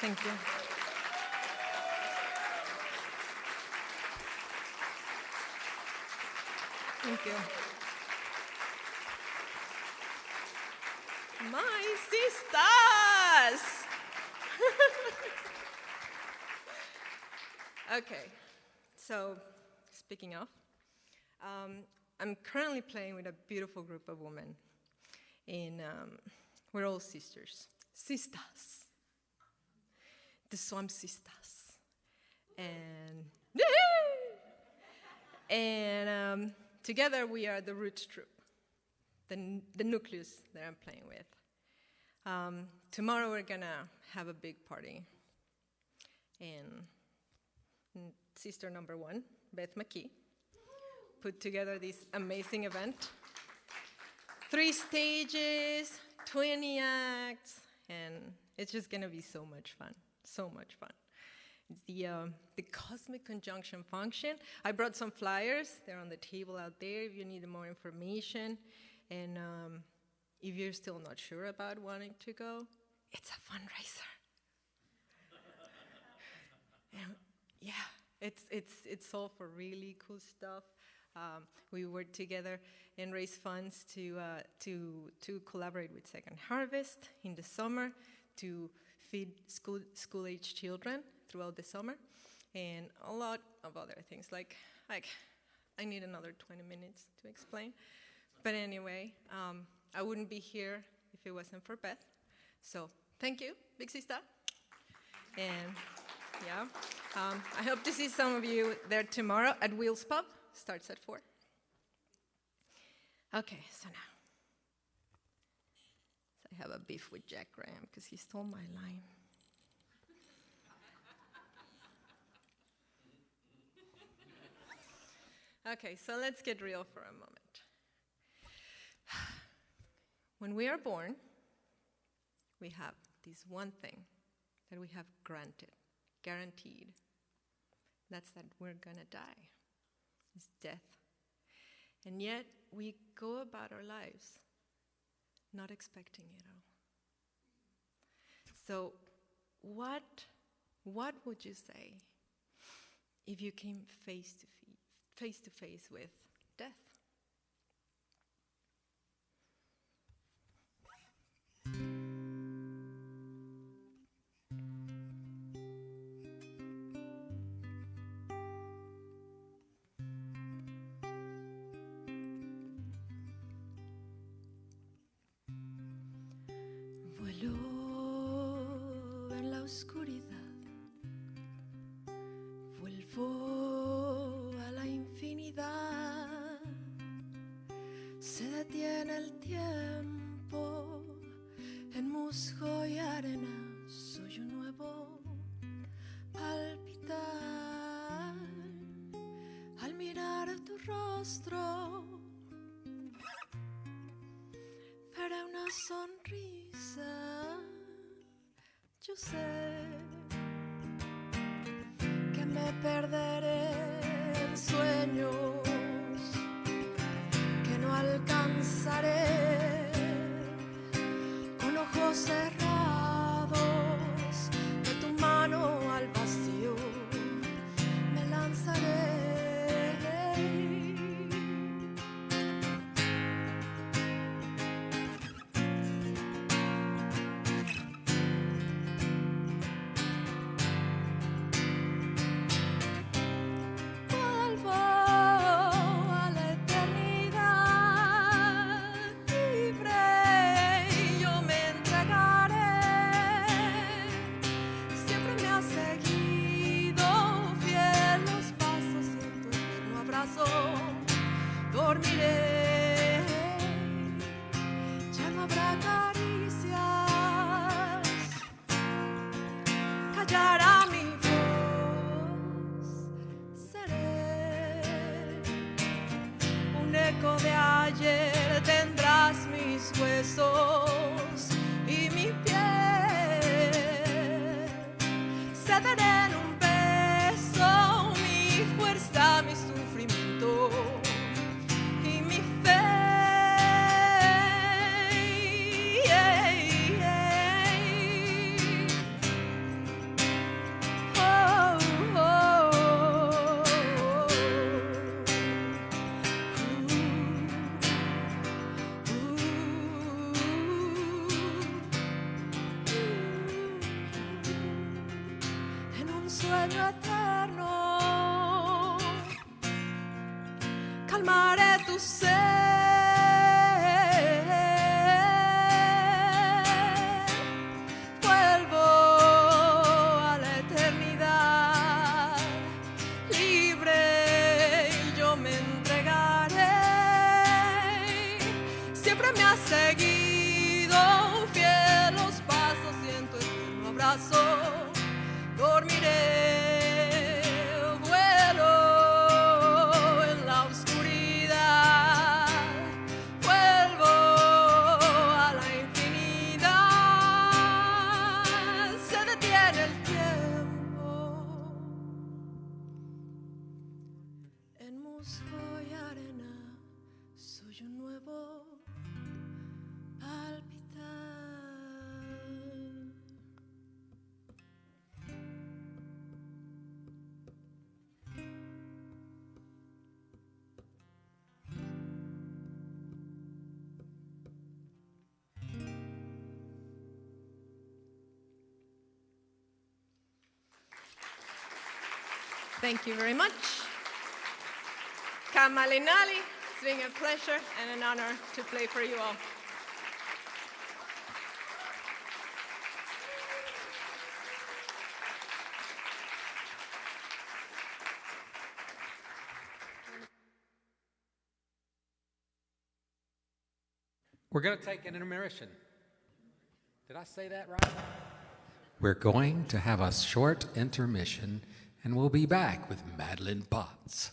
Thank you. Thank you. My sisters! Okay, so speaking of, I'm currently playing with a beautiful group of women. And we're all sisters. Sisters. The Swamp Sisters. And together we are the Roots Troupe, the nucleus that I'm playing with. Tomorrow we're gonna have a big party. And sister number one, Beth McKee, put together this amazing event. 3 stages, 20 acts, and it's just gonna be so much fun, so much fun. It's the Cosmic Conjunction Function. I brought some flyers, they're on the table out there if you need more information. And if you're still not sure about wanting to go, it's a fundraiser. And yeah, it's all for really cool stuff. We work together and raise funds to collaborate with Second Harvest in the summer to feed school-age children throughout the summer, and a lot of other things. Like I need another 20 minutes to explain. But anyway, I wouldn't be here if it wasn't for Beth. So thank you, Big Sister. And yeah, I hope to see some of you there tomorrow at Wheels Pub. Starts at 4. Okay, so now. So I have a beef with Jack Graham because he stole my line. Okay, so let's get real for a moment. When we are born, we have this one thing that we have guaranteed. That's that we're gonna die. It's death. And yet, we go about our lives not expecting it all. So, what would you say if you came face to face with death? Vuelo en la oscuridad, vuelvo a la infinidad, se detiene el tiempo en musgo y arena, soy un nuevo palpitar, al mirar tu rostro, veré una sonrisa. Yo sé que me perderé en sueños que no alcanzaré, con ojos cerrados de tu mano al vacío me lanzaré. Dormiré, ya no habrá caricias, callará mi voz, seré un eco de ayer, tendrás mis huesos y mi piel, cederé en un beso mi fuerza, mi sufrimiento. Sueño eterno, calmaré tu sed musgo y arena, soy un nuevo palpitar. Thank you very much. Kamalinali, it's been a pleasure and an honor to play for you all. We're going to take an intermission. Did I say that right? We're going to have a short intermission, and we'll be back with Madeline Potts.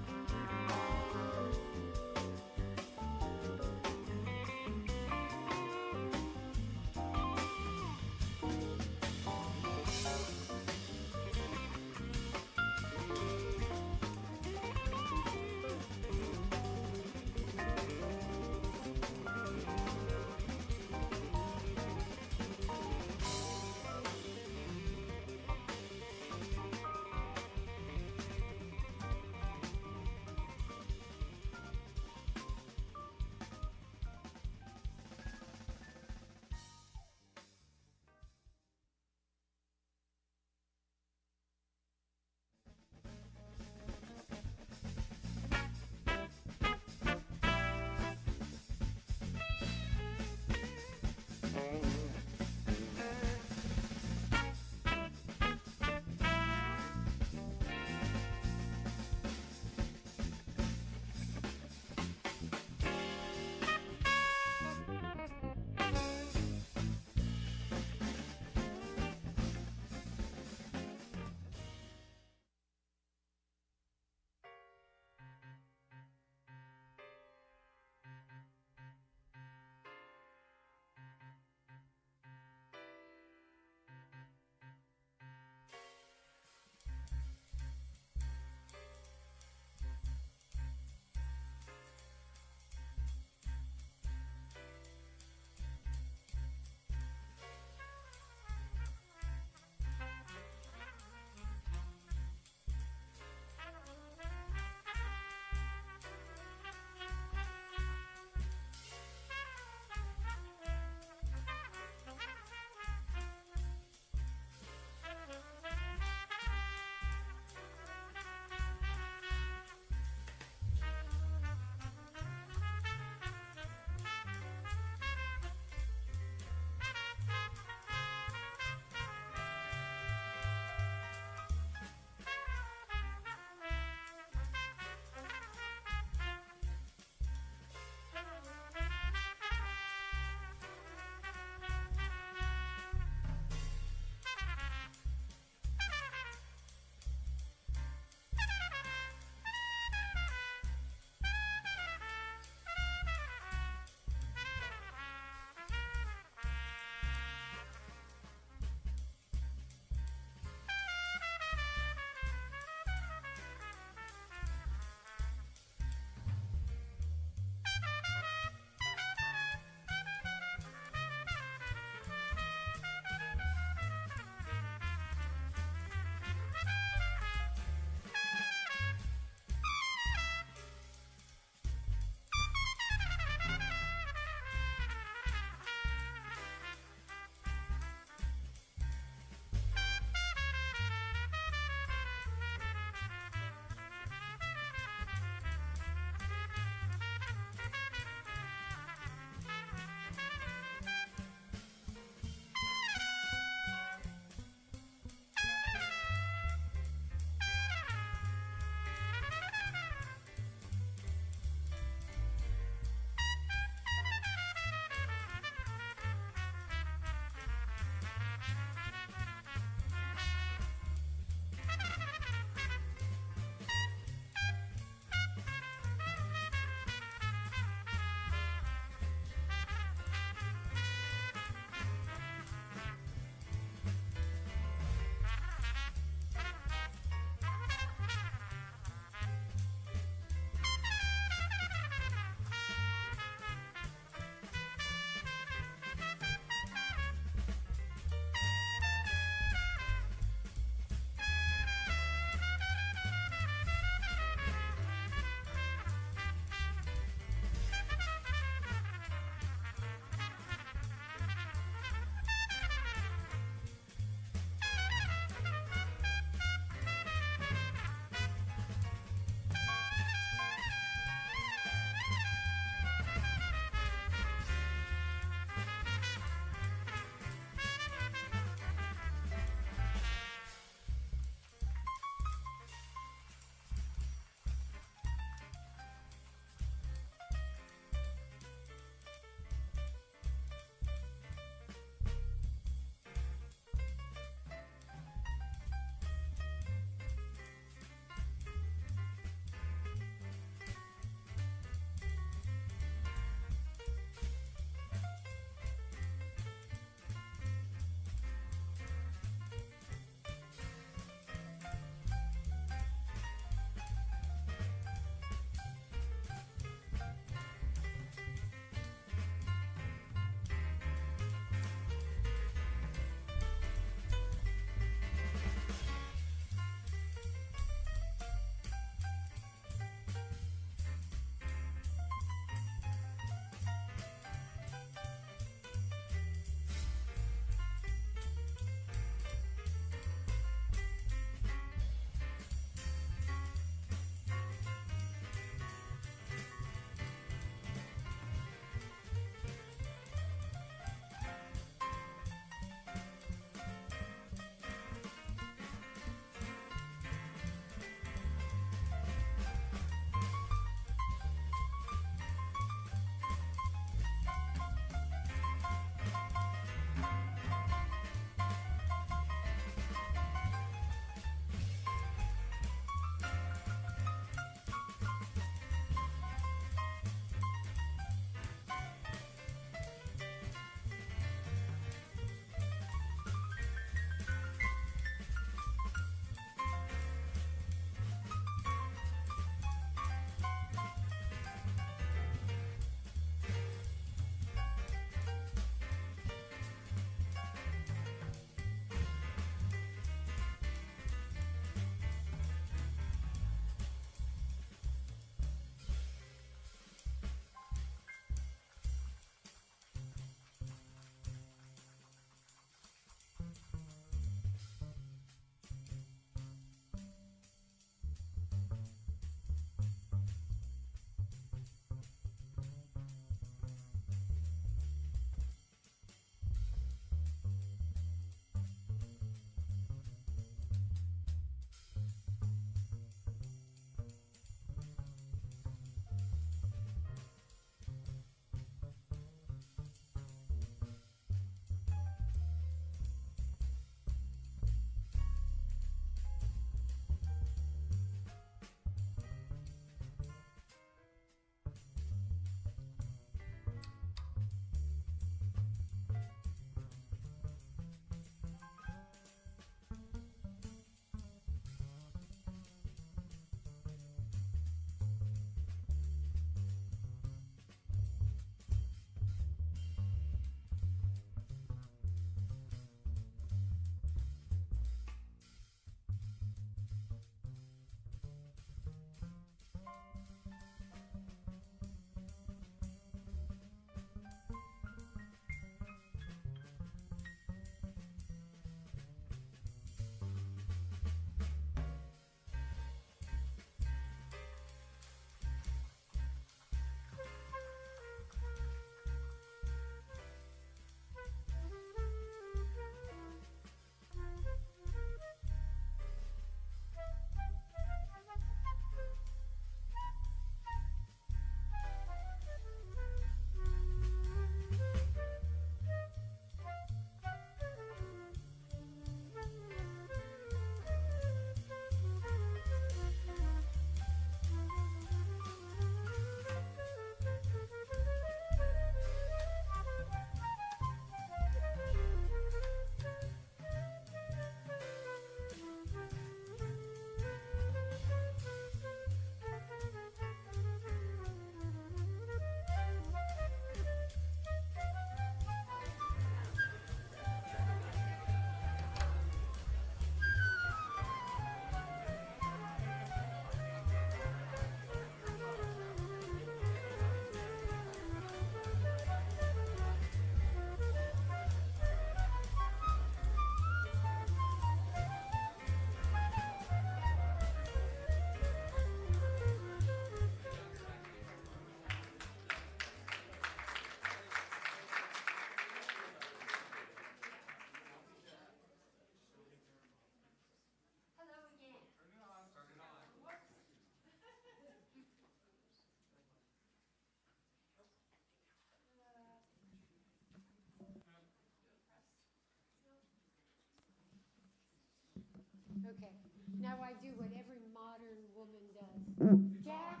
Okay. Now I do what every modern woman does. Jack?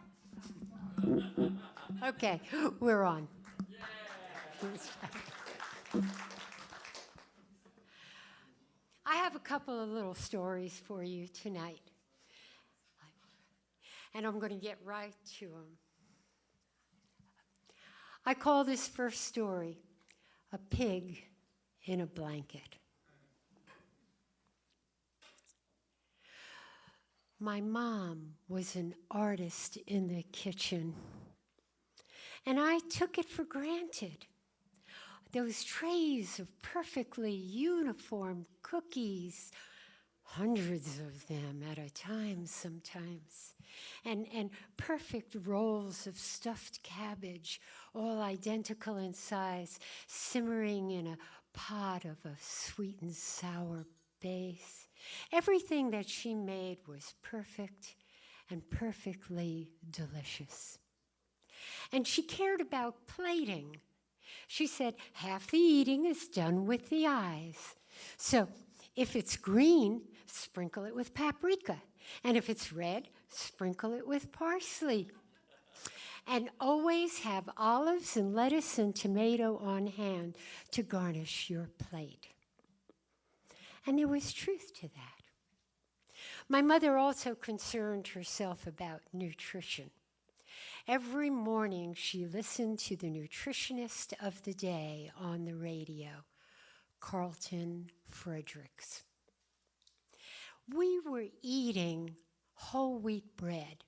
Okay, we're on. I have a couple of little stories for you tonight. And I'm going to get right to them. I call this first story, A Pig in a Blanket. My mom was an artist in the kitchen, and I took it for granted. Those trays of perfectly uniform cookies, hundreds of them at a time sometimes, and perfect rolls of stuffed cabbage, all identical in size, simmering in a pot of a sweet and sour base. Everything that she made was perfect and perfectly delicious. And she cared about plating. She said, half the eating is done with the eyes. So if it's green, sprinkle it with paprika. And if it's red, sprinkle it with parsley. And always have olives and lettuce and tomato on hand to garnish your plate. And there was truth to that. My mother also concerned herself about nutrition. Every morning she listened to the nutritionist of the day on the radio, Carlton Fredericks. We were eating whole wheat bread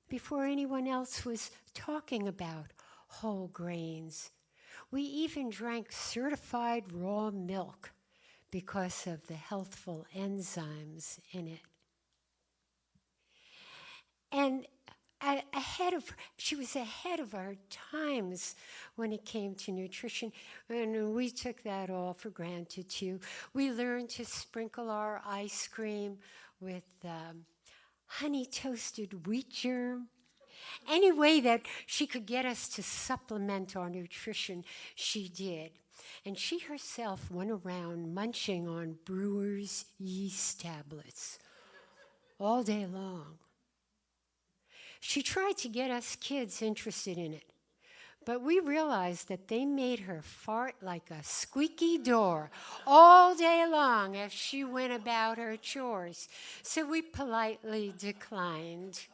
before anyone else was talking about whole grains. We even drank certified raw milk because of the healthful enzymes in it. And she was ahead of our times when it came to nutrition, and we took that all for granted too. We learned to sprinkle our ice cream with honey toasted wheat germ. Any way that she could get us to supplement our nutrition, she did. And she herself went around munching on brewer's yeast tablets all day long. She tried to get us kids interested in it, but we realized that they made her fart like a squeaky door all day long as she went about her chores, so we politely declined.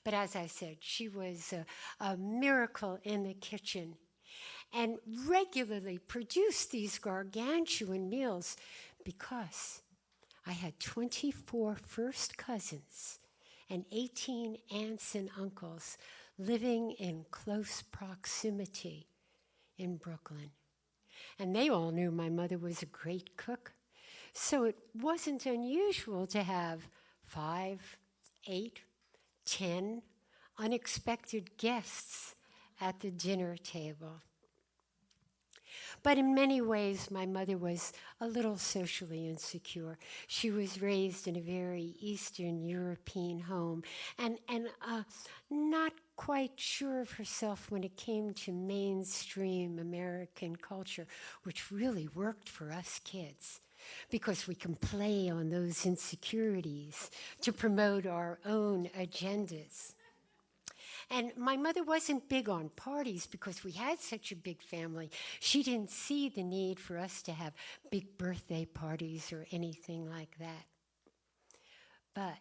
But as I said, she was a miracle in the kitchen and regularly produced these gargantuan meals because I had 24 first cousins and 18 aunts and uncles living in close proximity in Brooklyn. And they all knew my mother was a great cook. So it wasn't unusual to have 5, 8, 10 unexpected guests at the dinner table. But in many ways, my mother was a little socially insecure. She was raised in a very Eastern European home and not quite sure of herself when it came to mainstream American culture, which really worked for us kids because we can play on those insecurities to promote our own agendas. And my mother wasn't big on parties because we had such a big family. She didn't see the need for us to have big birthday parties or anything like that. But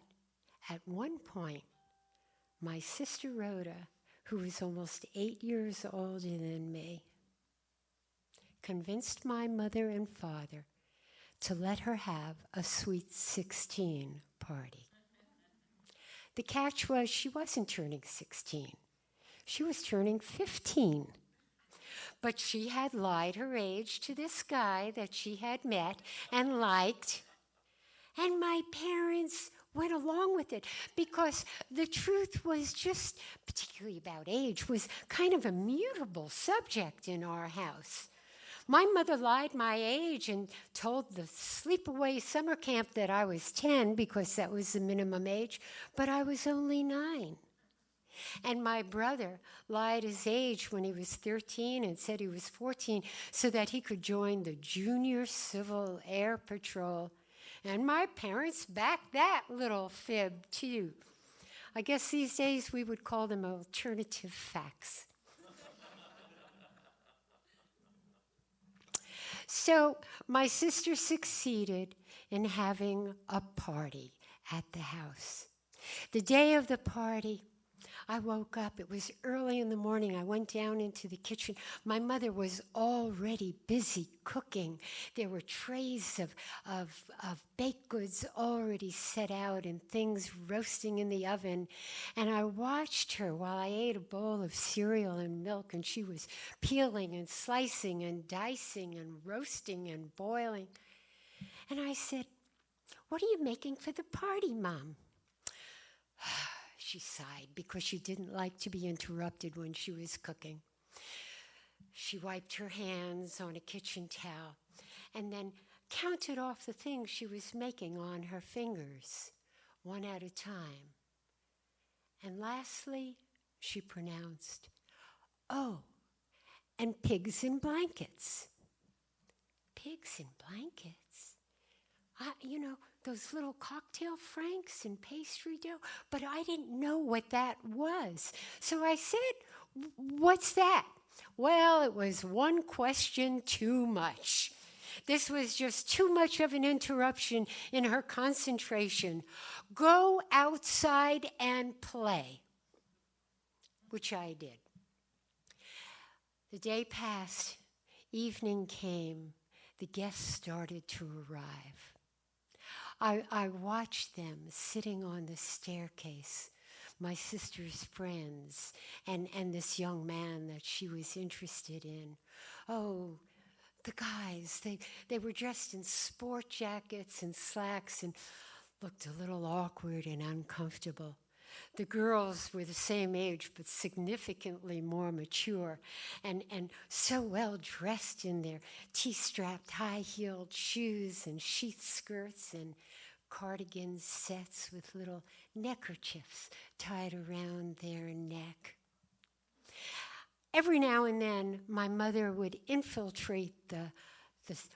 at one point, my sister Rhoda, who was almost 8 years older than me, convinced my mother and father to let her have a sweet 16 party. The catch was she wasn't turning 16. She was turning 15. But she had lied her age to this guy that she had met and liked. And my parents went along with it because the truth was just, particularly about age, was kind of a mutable subject in our house. My mother lied my age and told the sleepaway summer camp that I was 10 because that was the minimum age, but I was only 9. And my brother lied his age when he was 13 and said he was 14 so that he could join the Junior Civil Air Patrol. And my parents backed that little fib, too. I guess these days we would call them alternative facts. So my sister succeeded in having a party at the house. The day of the party, I woke up. It was early in the morning. I went down into the kitchen. My mother was already busy cooking. There were trays of baked goods already set out and things roasting in the oven. And I watched her while I ate a bowl of cereal and milk, and she was peeling and slicing and dicing and roasting and boiling. And I said, "What are you making for the party, Mom?" She sighed because she didn't like to be interrupted when she was cooking. She wiped her hands on a kitchen towel and then counted off the things she was making on her fingers, one at a time. And lastly, she pronounced, "Oh, and pigs in blankets." Pigs in blankets? Those little cocktail franks and pastry dough, but I didn't know what that was. So I said, "What's that?" Well, it was one question too much. This was just too much of an interruption in her concentration. "Go outside and play," which I did. The day passed, evening came, the guests started to arrive. I watched them sitting on the staircase, my sister's friends, and this young man that she was interested in. Oh, the guys, they were dressed in sport jackets and slacks and looked a little awkward and uncomfortable. The girls were the same age, but significantly more mature and so well dressed in their T-strapped high-heeled shoes and sheath skirts and cardigan sets with little neckerchiefs tied around their neck. Every now and then, my mother would infiltrate the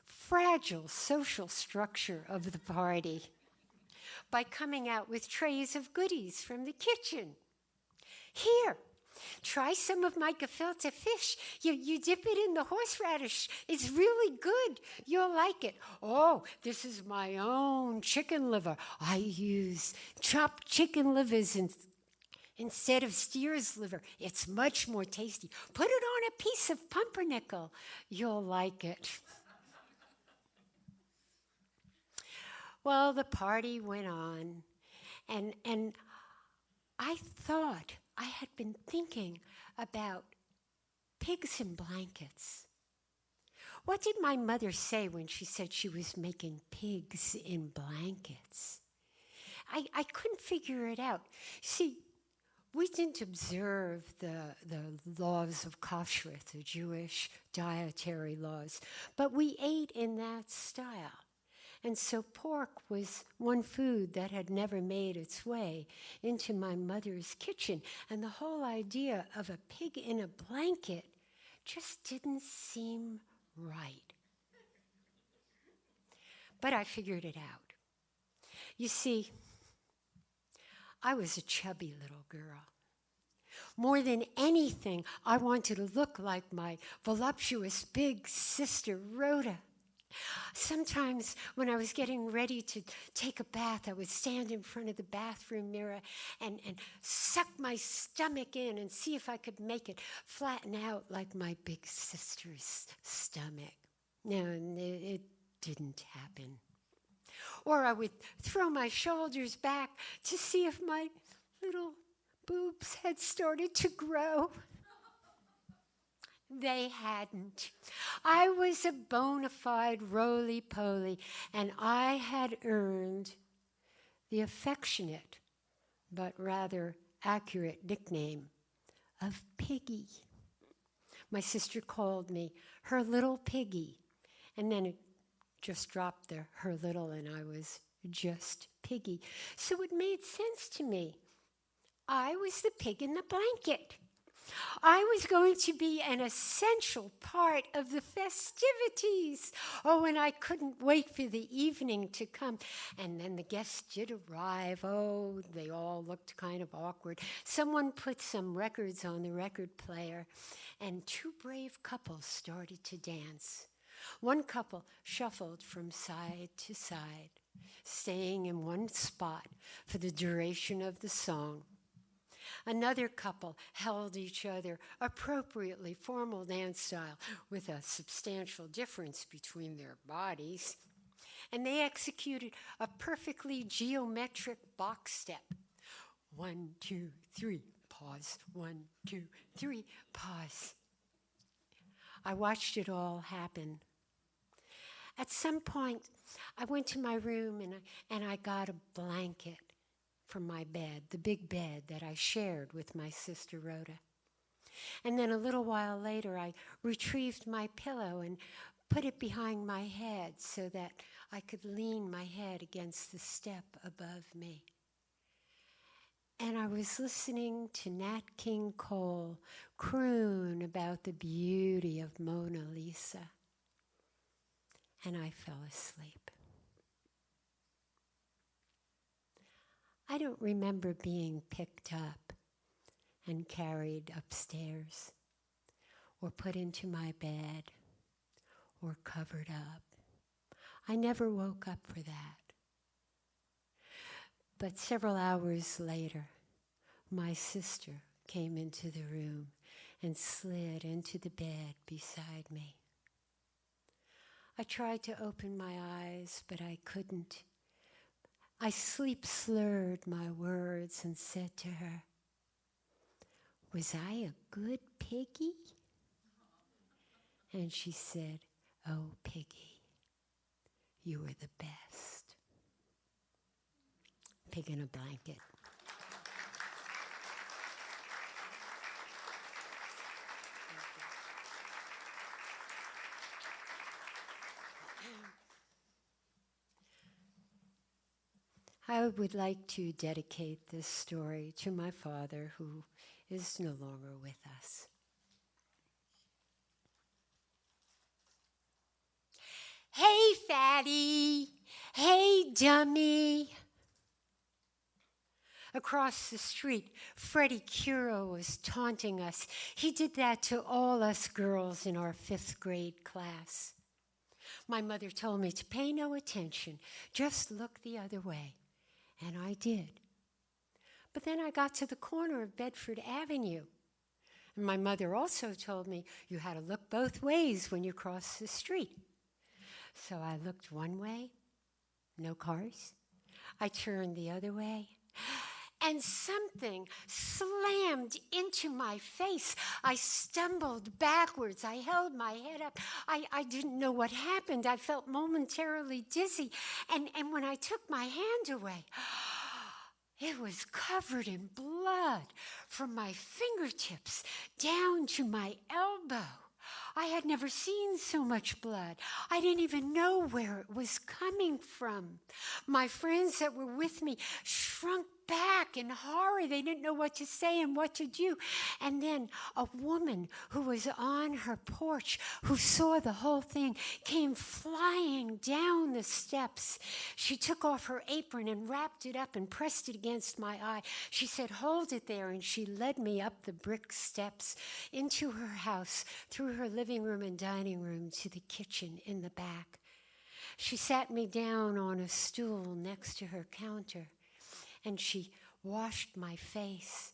fragile social structure of the party by coming out with trays of goodies from the kitchen. "Here, try some of my gefilte fish. You dip it in the horseradish. It's really good. You'll like it. Oh, this is my own chicken liver. I use chopped chicken livers instead of steer's liver. It's much more tasty. Put it on a piece of pumpernickel. You'll like it." Well, the party went on, and I thought I had been thinking about pigs in blankets. What did my mother say when she said she was making pigs in blankets? I couldn't figure it out. See, we didn't observe the laws of kashrut, the Jewish dietary laws, but we ate in that style. And so pork was one food that had never made its way into my mother's kitchen. And the whole idea of a pig in a blanket just didn't seem right. But I figured it out. You see, I was a chubby little girl. More than anything, I wanted to look like my voluptuous big sister, Rhoda. Sometimes when I was getting ready to take a bath, I would stand in front of the bathroom mirror and suck my stomach in and see if I could make it flatten out like my big sister's stomach. No, it didn't happen. Or I would throw my shoulders back to see if my little boobs had started to grow. They hadn't. I was a bona fide roly-poly, and I had earned the affectionate but rather accurate nickname of Piggy. My sister called me her little piggy, and then it just dropped the her little, and I was just Piggy. So it made sense to me. I was the pig in the blanket. I was going to be an essential part of the festivities. Oh, and I couldn't wait for the evening to come. And then the guests did arrive. Oh, they all looked kind of awkward. Someone put some records on the record player, and two brave couples started to dance. One couple shuffled from side to side, staying in one spot for the duration of the song. Another couple held each other appropriately formal dance style with a substantial difference between their bodies. And they executed a perfectly geometric box step. 1, 2, 3, pause. 1, 2, 3, pause. I watched it all happen. At some point, I went to my room and I got a blanket from my bed, the big bed that I shared with my sister Rhoda. And then a little while later, I retrieved my pillow and put it behind my head so that I could lean my head against the step above me. And I was listening to Nat King Cole croon about the beauty of Mona Lisa. And I fell asleep. I don't remember being picked up and carried upstairs or put into my bed or covered up. I never woke up for that. But several hours later, my sister came into the room and slid into the bed beside me. I tried to open my eyes, but I couldn't. I sleep-slurred my words and said to her, "Was I a good piggy?" And she said, "Oh, piggy, you were the best." Pig in a blanket. I would like to dedicate this story to my father, who is no longer with us. Hey, fatty. Hey, dummy. Across the street, Freddie Curo was taunting us. He did that to all us girls in our 5th grade class. My mother told me to pay no attention, just look the other way. And I did. But then I got to the corner of Bedford Avenue. And my mother also told me you had to look both ways when you cross the street. So I looked one way, no cars. I turned the other way, and something slammed into my face. I stumbled backwards. I held my head up. I didn't know what happened. I felt momentarily dizzy. And when I took my hand away, it was covered in blood from my fingertips down to my elbow. I had never seen so much blood. I didn't even know where it was coming from. My friends that were with me shrunk back in horror. They didn't know what to say and what to do. And then a woman who was on her porch, who saw the whole thing, came flying down the steps. She took off her apron and wrapped it up and pressed it against my eye. She said, "Hold it there," and she led me up the brick steps into her house, through her living room and dining room to the kitchen in the back. She sat me down on a stool next to her counter, and she washed my face,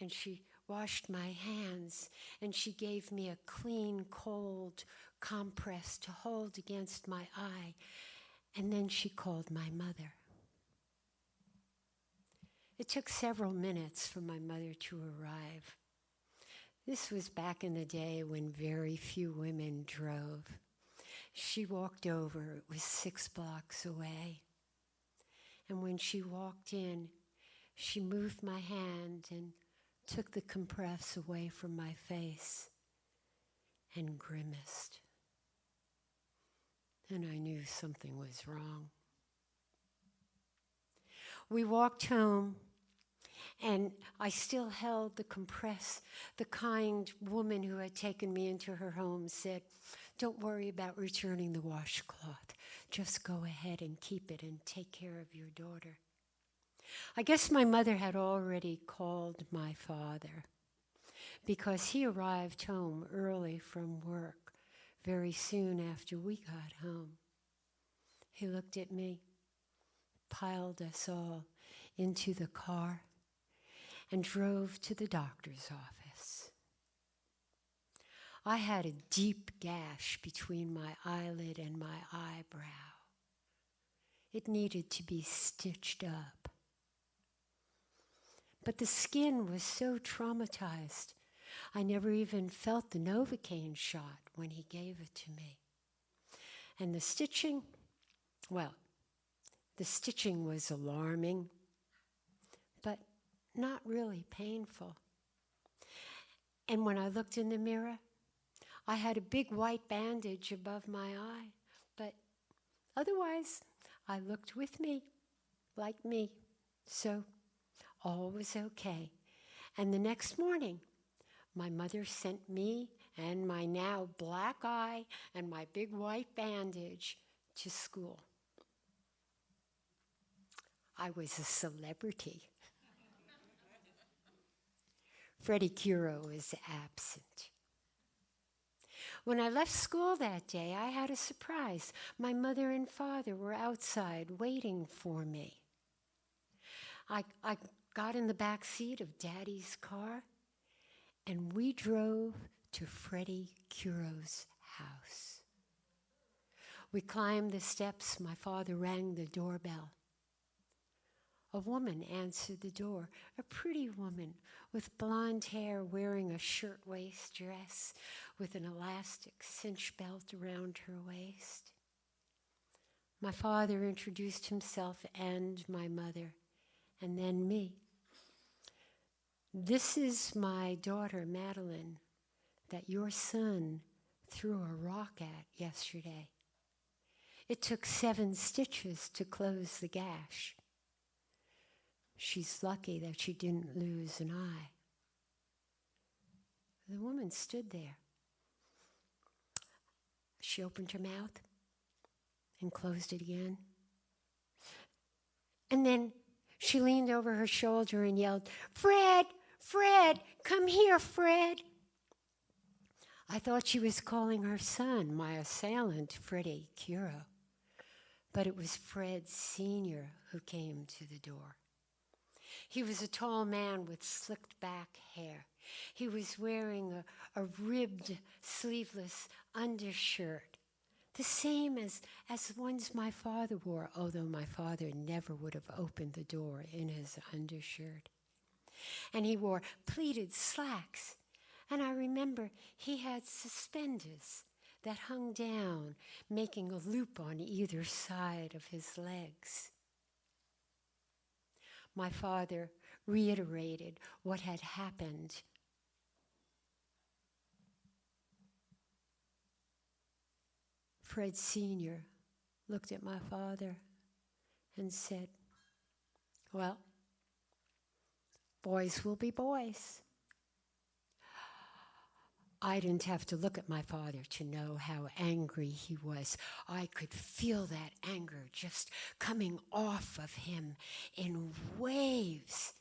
and she washed my hands, and she gave me a clean, cold compress to hold against my eye, and then she called my mother. It took several minutes for my mother to arrive. This was back in the day when very few women drove. She walked over. It was 6 blocks away. And when she walked in, she moved my hand and took the compress away from my face and grimaced. And I knew something was wrong. We walked home, And I still held the compress. The kind woman who had taken me into her home said, "Don't worry about returning the washcloth. Just go ahead and keep it and take care of your daughter." I guess my mother had already called my father because he arrived home early from work very soon after we got home. He looked at me, piled us all into the car, and drove to the doctor's office. I had a deep gash between my eyelid and my eyebrow. It needed to be stitched up. But the skin was so traumatized, I never even felt the Novocaine shot when he gave it to me. And the stitching, well, the stitching was alarming, but not really painful. And when I looked in the mirror, I had a big white bandage above my eye, but otherwise, I looked with me, like me, so all was okay. And the next morning, my mother sent me and my now black eye and my big white bandage to school. I was a celebrity. Freddie Curo is absent. When I left school that day, I had a surprise. My mother and father were outside waiting for me. I got in the back seat of Daddy's car, and we drove to Freddie Curo's house. We climbed the steps. My father rang the doorbell. A woman answered the door, a pretty woman with blonde hair wearing a shirtwaist dress with an elastic cinch belt around her waist. My father introduced himself and my mother, and then me. "This is my daughter, Madeline, that your son threw a rock at yesterday. It took 7 stitches to close the gash. She's lucky that she didn't lose an eye." The woman stood there. She opened her mouth and closed it again. And then she leaned over her shoulder and yelled, "Fred, Fred, come here, Fred." I thought she was calling her son, my assailant, Freddie Curo. But it was Fred Sr. who came to the door. He was a tall man with slicked back hair. He was wearing a ribbed, sleeveless undershirt, the same as the ones my father wore, although my father never would have opened the door in his undershirt. And he wore pleated slacks, and I remember he had suspenders that hung down, making a loop on either side of his legs. My father reiterated what had happened. Fred Sr. looked at my father and said, "Well, boys will be boys." I didn't have to look at my father to know how angry he was. I could feel that anger just coming off of him in waves.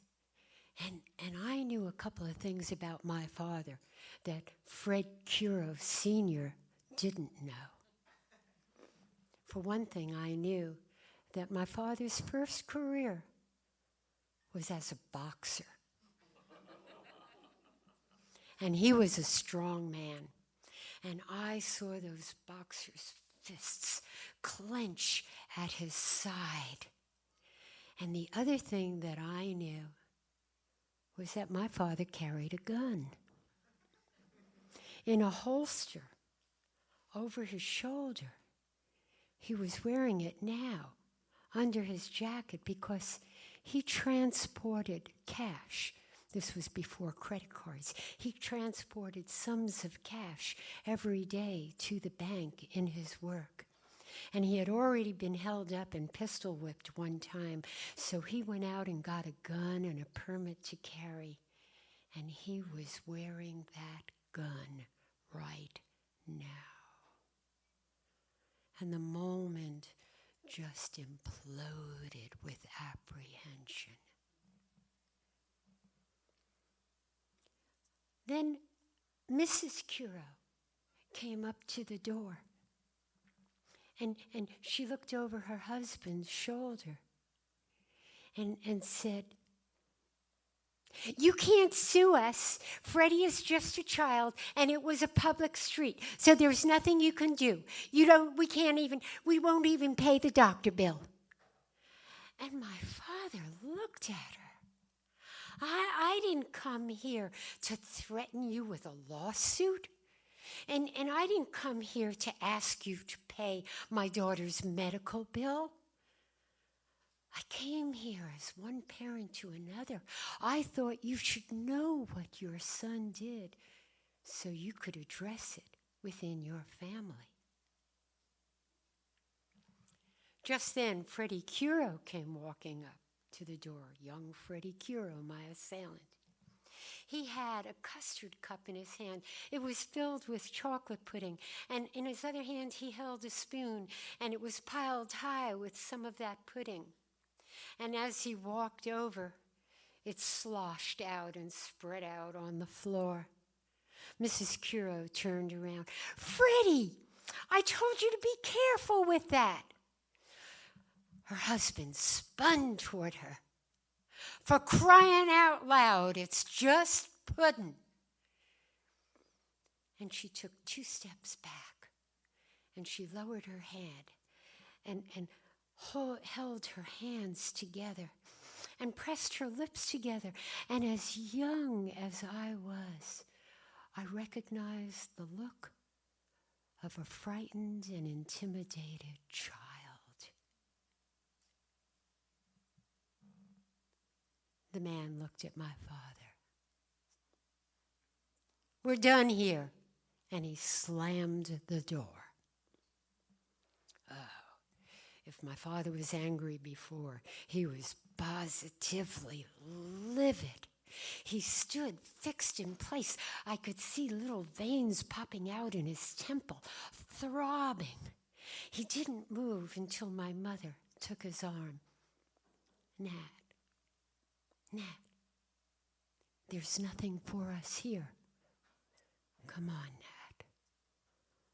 And I knew a couple of things about my father that Fred Curo Sr. didn't know. For one thing, I knew that my father's first career was as a boxer. And he was a strong man. And I saw those boxer's fists clench at his side. And the other thing that I knew was that my father carried a gun in a holster over his shoulder. He was wearing it now under his jacket because he transported cash. This was before credit cards. He transported sums of cash every day to the bank in his work. And he had already been held up and pistol whipped one time. So he went out and got a gun and a permit to carry. And he was wearing that gun right now. And the moment just imploded with apprehension. Then Mrs. Curo came up to the door, and she looked over her husband's shoulder and said, "You can't sue us. Freddie is just a child, and it was a public street, so there's nothing you can do. We won't even pay the doctor bill." And my father looked at her. I didn't come here to threaten you with a lawsuit. And I didn't come here to ask you to pay my daughter's medical bill. I came here as one parent to another. I thought you should know what your son did so you could address it within your family. Just then, Freddie Curo came walking up to the door, young Freddie Curo, my assailant. He had a custard cup in his hand. It was filled with chocolate pudding, and in his other hand he held a spoon, and it was piled high with some of that pudding. And as he walked over, it sloshed out and spread out on the floor. Mrs. Curo turned around. "Freddie, I told you to be careful with that." Her husband spun toward her. "For crying out loud, it's just pudding." And she took 2 steps back, and she lowered her head and held her hands together and pressed her lips together. And as young as I was, I recognized the look of a frightened and intimidated child. The man looked at my father. "We're done here." And he slammed the door. Oh, if my father was angry before, he was positively livid. He stood fixed in place. I could see little veins popping out in his temple, throbbing. He didn't move until my mother took his arm. "Nat, there's nothing for us here. Come on, Nat.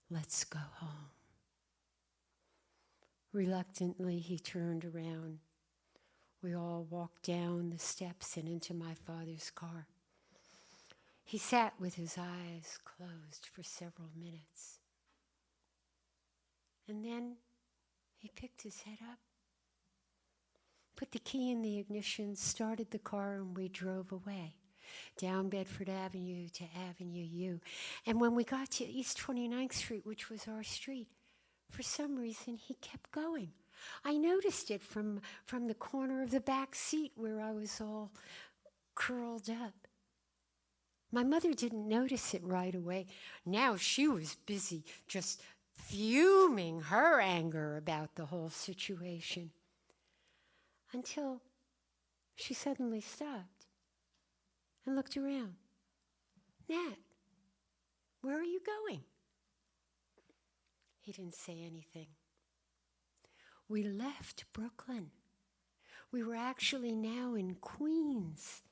Let's go home." Reluctantly, he turned around. We all walked down the steps and into my father's car. He sat with his eyes closed for several minutes. And then he picked his head up, put the key in the ignition, started the car, and we drove away down Bedford Avenue to Avenue U. And when we got to East 29th Street, which was our street, for some reason he kept going. I noticed it from the corner of the back seat where I was all curled up. My mother didn't notice it right away. Now she was busy just fuming her anger about the whole situation, until she suddenly stopped and looked around. "Nat, where are you going?" He didn't say anything. We left Brooklyn. We were actually now in Queens,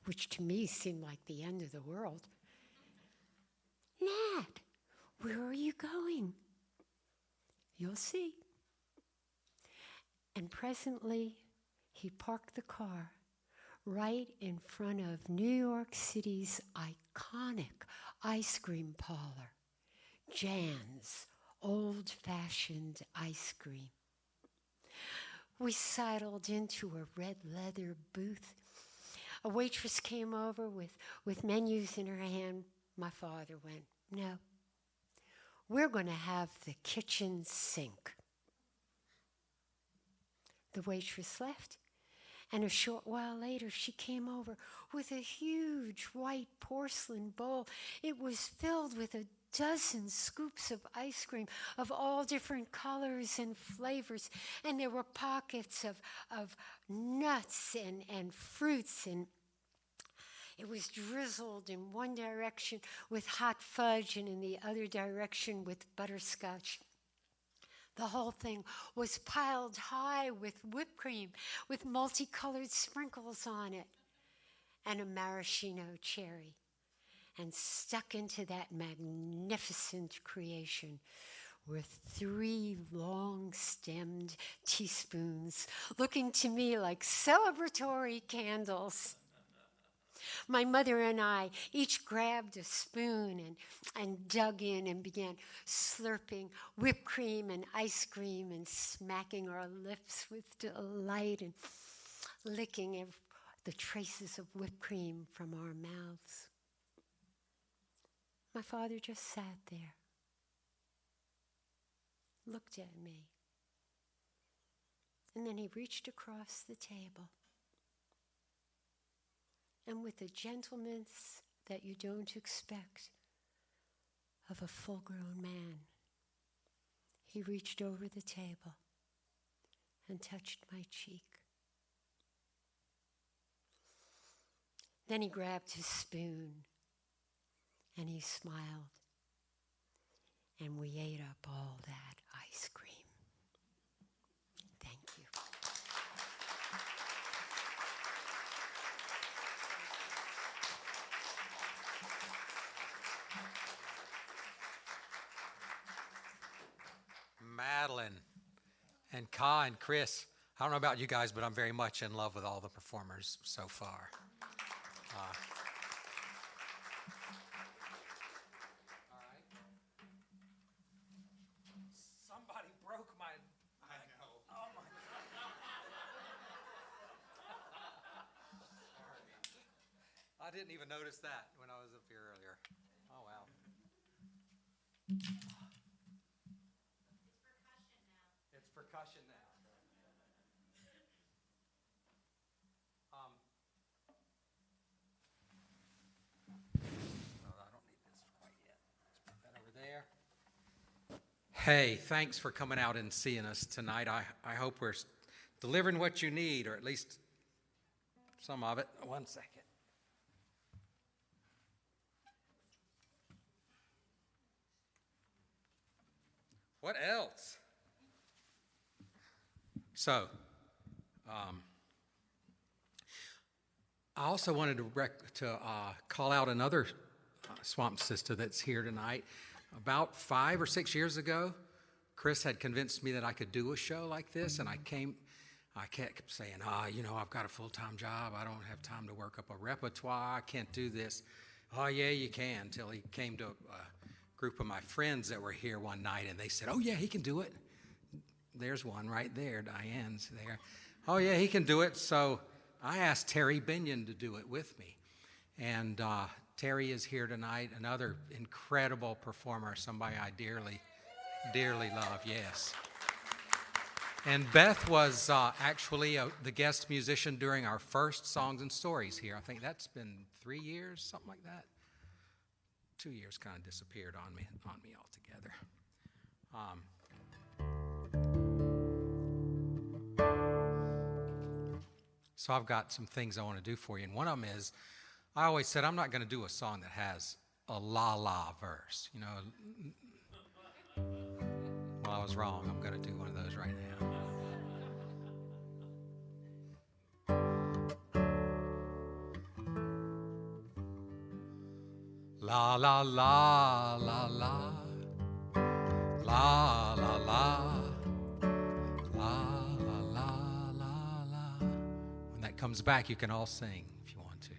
which to me seemed like the end of the world. "Nat, where are you going?" "You'll see." And presently, he parked the car right in front of New York City's iconic ice cream parlor, Jan's Old-Fashioned Ice Cream. We sidled into a red leather booth. A waitress came over with menus in her hand. My father went, "No, we're going to have the kitchen sink." The waitress left, and a short while later she came over with a huge white porcelain bowl. It was filled with a dozen scoops of ice cream of all different colors and flavors. And there were pockets of nuts and fruits, and it was drizzled in one direction with hot fudge and in the other direction with butterscotch. The whole thing was piled high with whipped cream with multicolored sprinkles on it and a maraschino cherry. And stuck into that magnificent creation were 3 long-stemmed teaspoons, looking to me like celebratory candles. My mother and I each grabbed a spoon and dug in and began slurping whipped cream and ice cream and smacking our lips with delight and licking the traces of whipped cream from our mouths. My father just sat there, looked at me, and then he reached across the table. And with a gentleness that you don't expect of a full-grown man, he reached over the table and touched my cheek. Then he grabbed his spoon and he smiled, and we ate up all that ice cream. Thank you. Madeline and Ka and Chris, I don't know about you guys, but I'm very much in love with all the performers so far. Somebody broke my... I know. Oh my God. I didn't even notice that when I was up here earlier. Oh, wow. It's percussion now. I don't need this quite yet. Let's put that over there. Hey, thanks for coming out and seeing us tonight. I hope we're delivering what you need, or at least some of it. 1 second. What else? So, I also wanted to call out another swamp sister that's here tonight. About 5 or 6 years ago, Chris had convinced me that I could do a show like this, and I kept saying, I've got a full-time job. I don't have time to work up a repertoire. I can't do this. Oh, yeah, you can, till he came to a group of my friends that were here one night, and they said, oh, yeah, he can do it. There's one right there. Diane's there. Oh, yeah, he can do it. So I asked Terry Binion to do it with me. And Terry is here tonight, another incredible performer, somebody I dearly, dearly love, yes. And Beth was actually the guest musician during our first Songs and Stories here. I think that's been 3 years, something like that. 2 years kind of disappeared on me altogether. So I've got some things I want to do for you, and one of them is, I always said I'm not going to do a song that has a la-la verse. Well, I was wrong. I'm going to do one of those right now. La la la la la, la la la, la la la la la. When that comes back, you can all sing if you want to.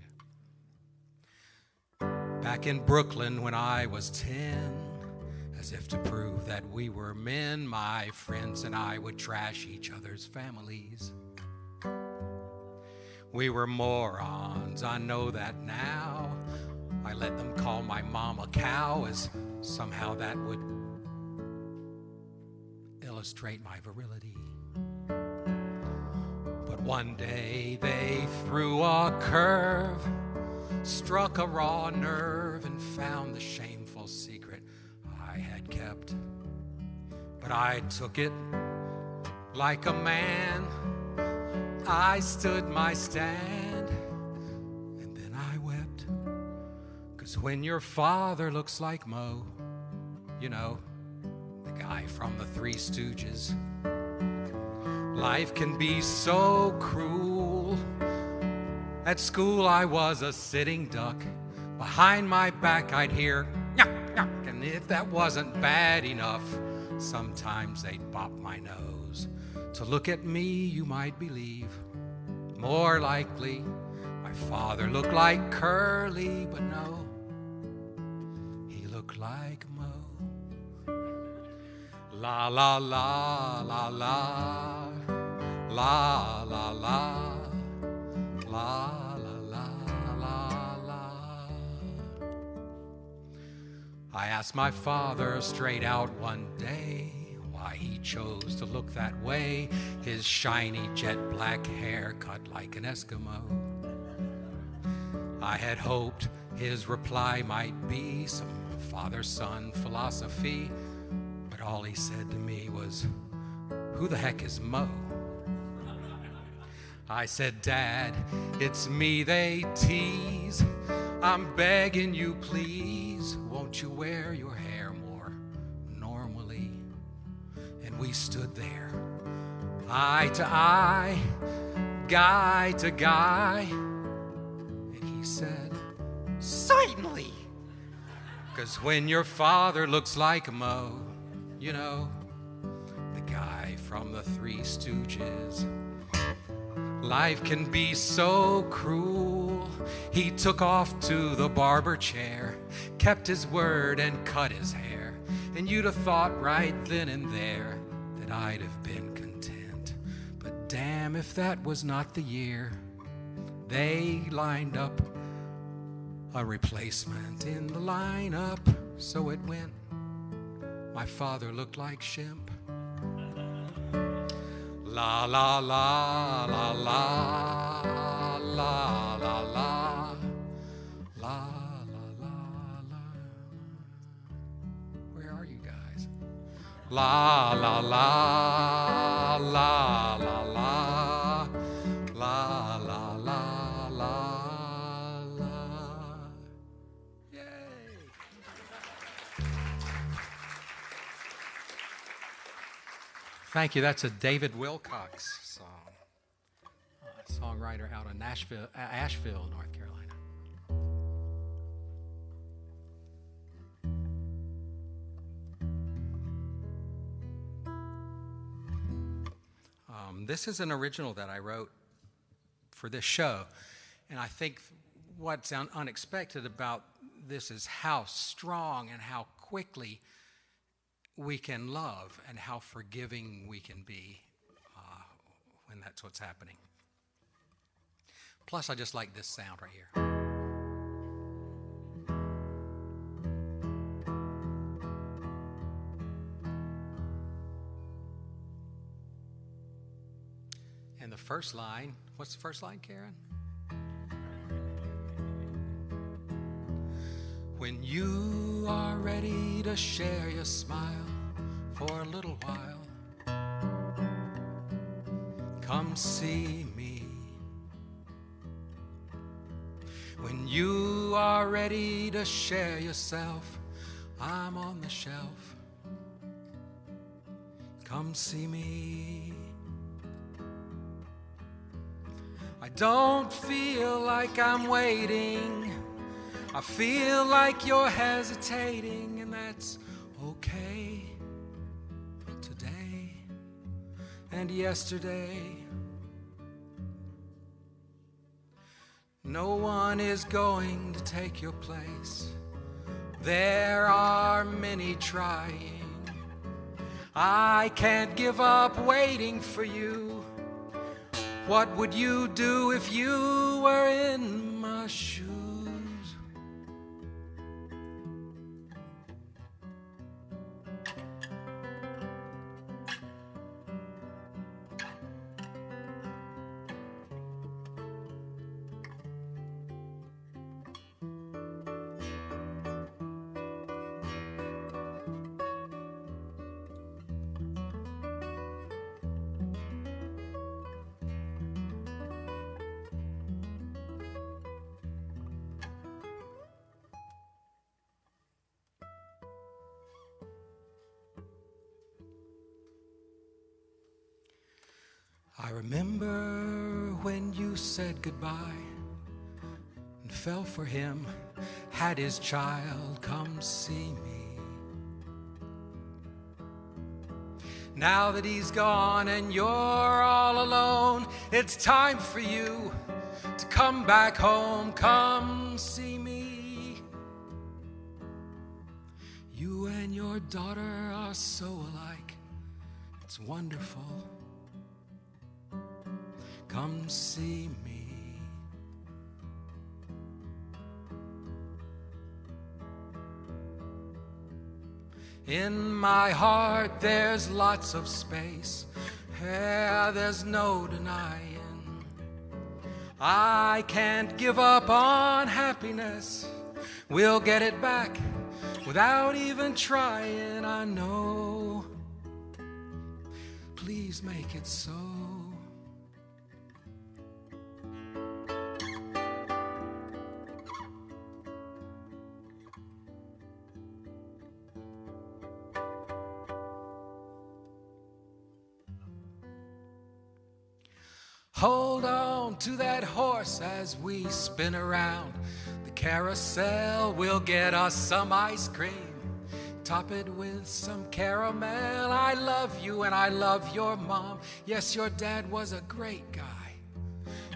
Back in Brooklyn when I was 10, as if to prove that we were men, my friends and I would trash each other's families. We were morons, I know that now. I let them call my mom a cow, as somehow that would illustrate my virility. But one day they threw a curve, struck a raw nerve, and found the shameful secret but I took it like a man. I stood my stand, and then I wept. 'Cause when your father looks like Mo, you know, the guy from the Three Stooges, life can be so cruel. At school I was a sitting duck. Behind my back I'd hear nyuk, nyuk, and if that wasn't bad enough, sometimes they'd bop my nose. To look at me, you might believe, more likely my father looked like Curly, but no, he looked like Mo. La la la la la, la la la, la la la la la. I asked my father straight out one day why he chose to look that way, his shiny jet black hair cut like an Eskimo. I had hoped his reply might be some father-son philosophy, but all he said to me was, "Who the heck is Mo?" I said, "Dad, it's me they tease. I'm begging you, please, won't you wear your hair more normally?" And we stood there, eye to eye, guy to guy, and he said, "Certainly, 'cause when your father looks like Mo, you know, the guy from the Three Stooges, life can be so cruel." He took off to the barber chair, kept his word and cut his hair, and you'd have thought right then and there that I'd have been content. But damn if that was not the year they lined up a replacement in the lineup. So it went, my father looked like Shemp. La la la la la la la la la la la. Where are you guys? La la la la la la la la la la la. Yay! Thank you. That's a David Wilcox song, songwriter out of Asheville, North Carolina. This is an original that I wrote for this show, and I think what's unexpected about this is how strong and how quickly we can love and how forgiving we can be when that's what's happening. Plus, I just like this sound right here. And the first line, what's the first line, Karen? When you are ready to share your smile for a little while, come see me. When you are ready to share yourself, I'm on the shelf. Come see me. I don't feel like I'm waiting. I feel like you're hesitating, and that's okay. But today and yesterday, no one is going to take your place. There are many trying. I can't give up waiting for you. What would you do if you were in my shoes? I remember when you said goodbye and fell for him, had his child come see me. Now that he's gone and you're all alone, it's time for you to come back home, come see me. You and your daughter are so alike, it's wonderful. Come see me. In my heart there's lots of space, yeah, there's no denying. I can't give up on happiness, we'll get it back without even trying, I know. Please make it so. Hold on to that horse as we spin around the carousel. We'll get us some ice cream, top it with some caramel. I love you and I love your mom. Yes, your dad was a great guy.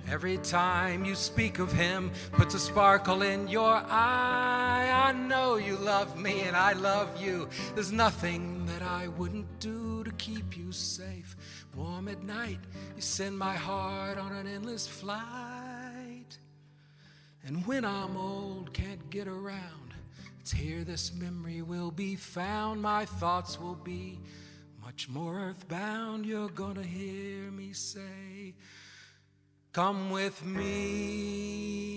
Every time you speak of him, puts a sparkle in your eye. I know you love me and I love you. There's nothing that I wouldn't do to keep you safe. Warm at night, you send my heart on an endless flight. And when I'm old, can't get around, it's here this memory will be found. My thoughts will be much more earthbound. You're gonna hear me say, come with me.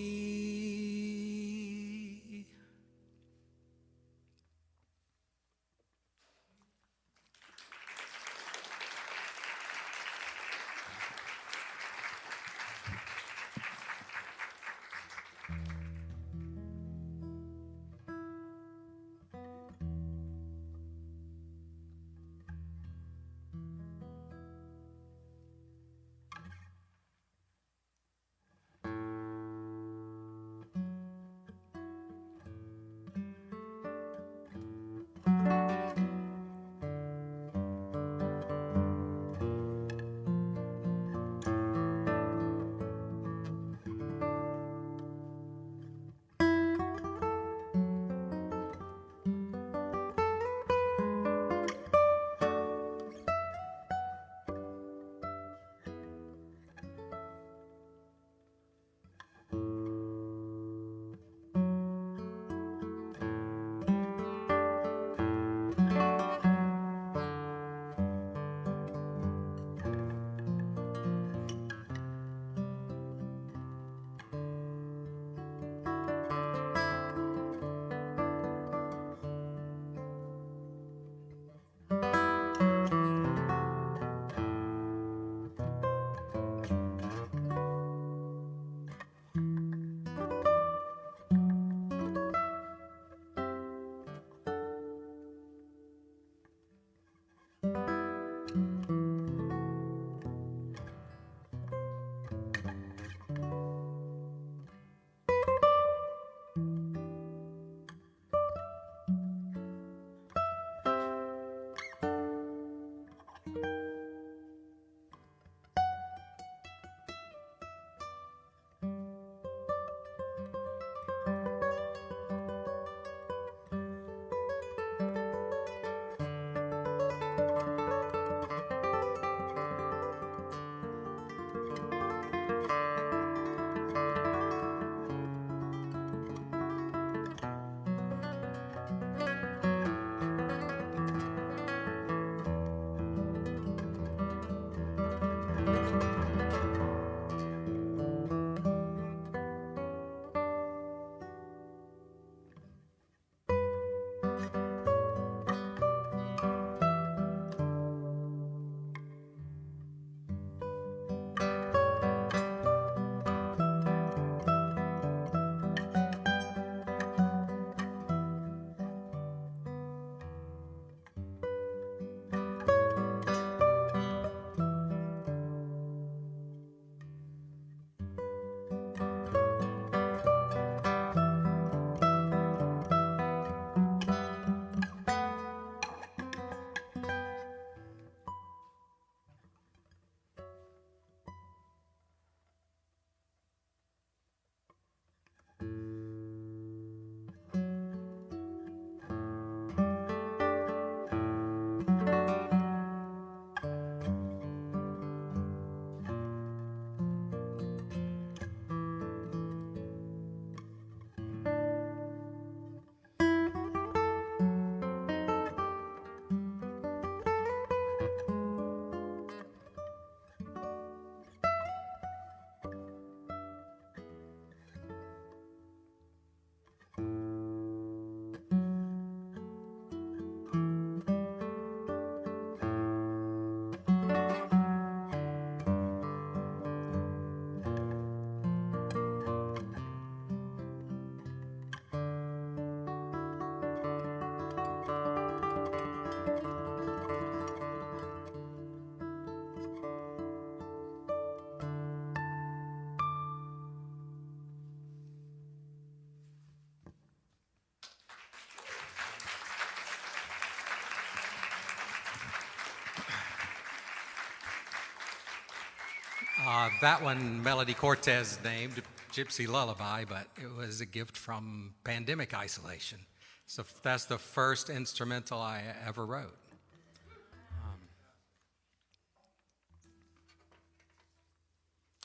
That one, Melody Cortez named Gypsy Lullaby, but it was a gift from pandemic isolation. So that's the first instrumental I ever wrote.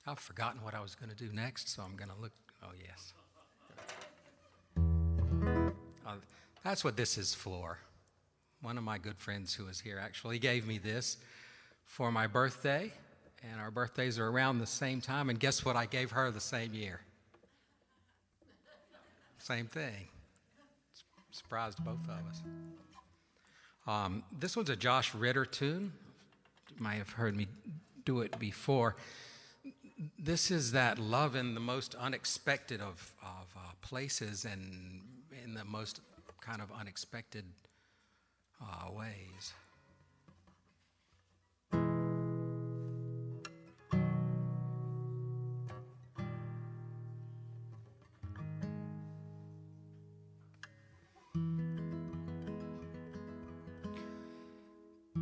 I've forgotten what I was going to do next, so I'm going to look. Oh, yes. That's what this is for. One of my good friends who was here actually gave me this for my birthday, and our birthdays are around the same time, and guess what I gave her the same year? Same thing. Surprised both of us. This one's a Josh Ritter tune. You might have heard me do it before. This is that love in the most unexpected of places and in the most kind of unexpected ways.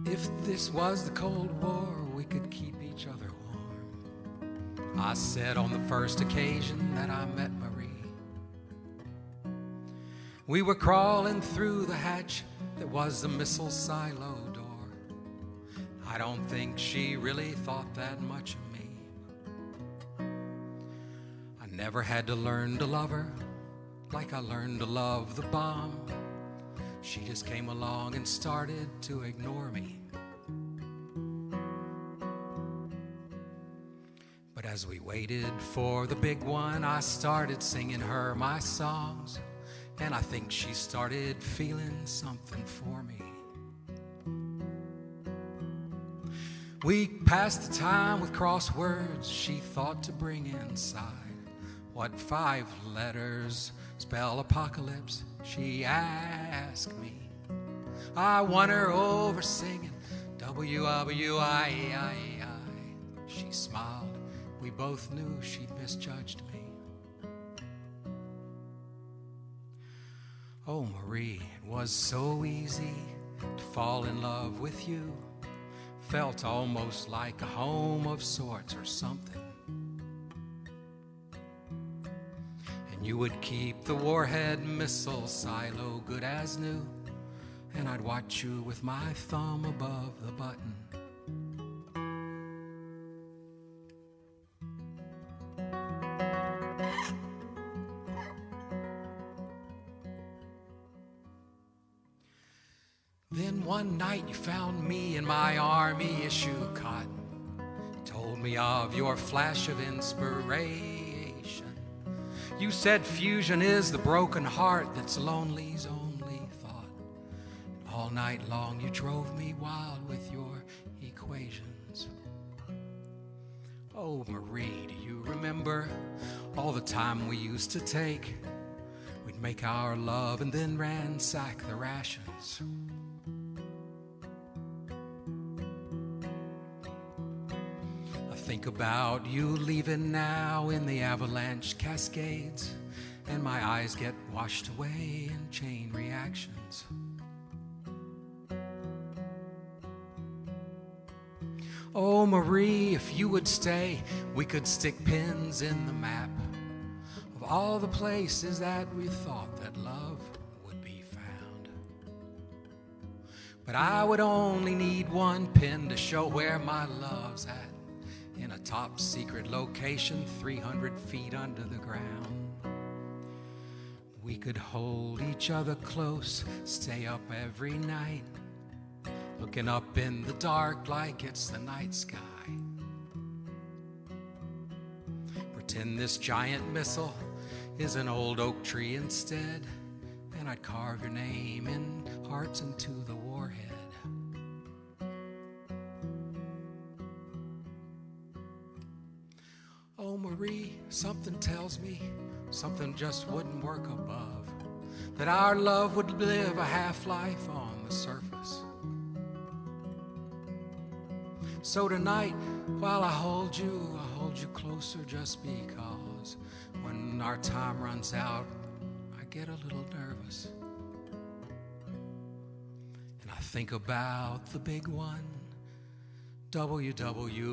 If this was the Cold War, we could keep each other warm. I said on the first occasion that I met Marie. We were crawling through the hatch that was the missile silo door. I don't think she really thought that much of me. I never had to learn to love her like I learned to love the bomb. She just came along and started to ignore me. But as we waited for the big one, I started singing her my songs, and I think she started feeling something for me. We passed the time with crosswords she thought to bring inside. What 5 letters spell apocalypse, she asked me. I won her over singing W-W-I-I-I. She smiled. We both knew she misjudged me. Oh, Marie, it was so easy to fall in love with you. Felt almost like a home of sorts or something. And you would keep the warhead missile silo good as new, and I'd watch you with my thumb above the button. Then one night you found me in my army issue cot. Told me of your flash of inspiration. You said fusion is the broken heart that's lonely's only thought. And all night long you drove me wild with your equations. Oh, Marie, do you remember all the time we used to take? We'd make our love and then ransack the rations. Think about you leaving now in the avalanche cascades, and my eyes get washed away in chain reactions. Oh, Marie, if you would stay, we could stick pins in the map of all the places that we thought that love would be found. But I would only need one pin to show where my love's at. In a top secret location 300 feet under the ground. We could hold each other close, stay up every night, looking up in the dark like it's the night sky. Pretend this giant missile is an old oak tree instead, and I'd carve your name in hearts into the warhead. Oh, Marie, something tells me something just wouldn't work above, that our love would live a half-life on the surface. So tonight, while I hold you closer just because when our time runs out, I get a little nervous. And I think about the big one, WWIII.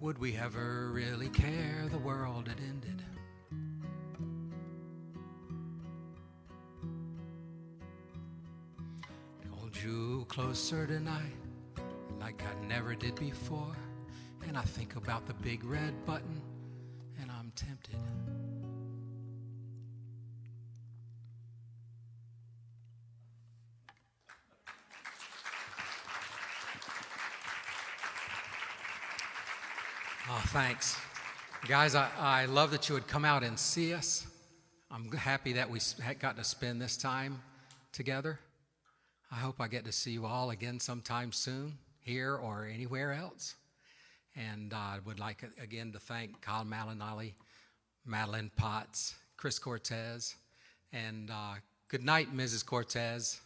would we ever really care? The world had ended. Hold you closer tonight, like I never did before. And I think about the big red button, and I'm tempted. Oh, thanks. Guys, I love that you would come out and see us. I'm happy that we got to spend this time together. I hope I get to see you all again sometime soon, here or anywhere else. And I would like, again, to thank Kyle Malinale, Madeline Potts, Chris Cortez, and good night, Mrs. Cortez.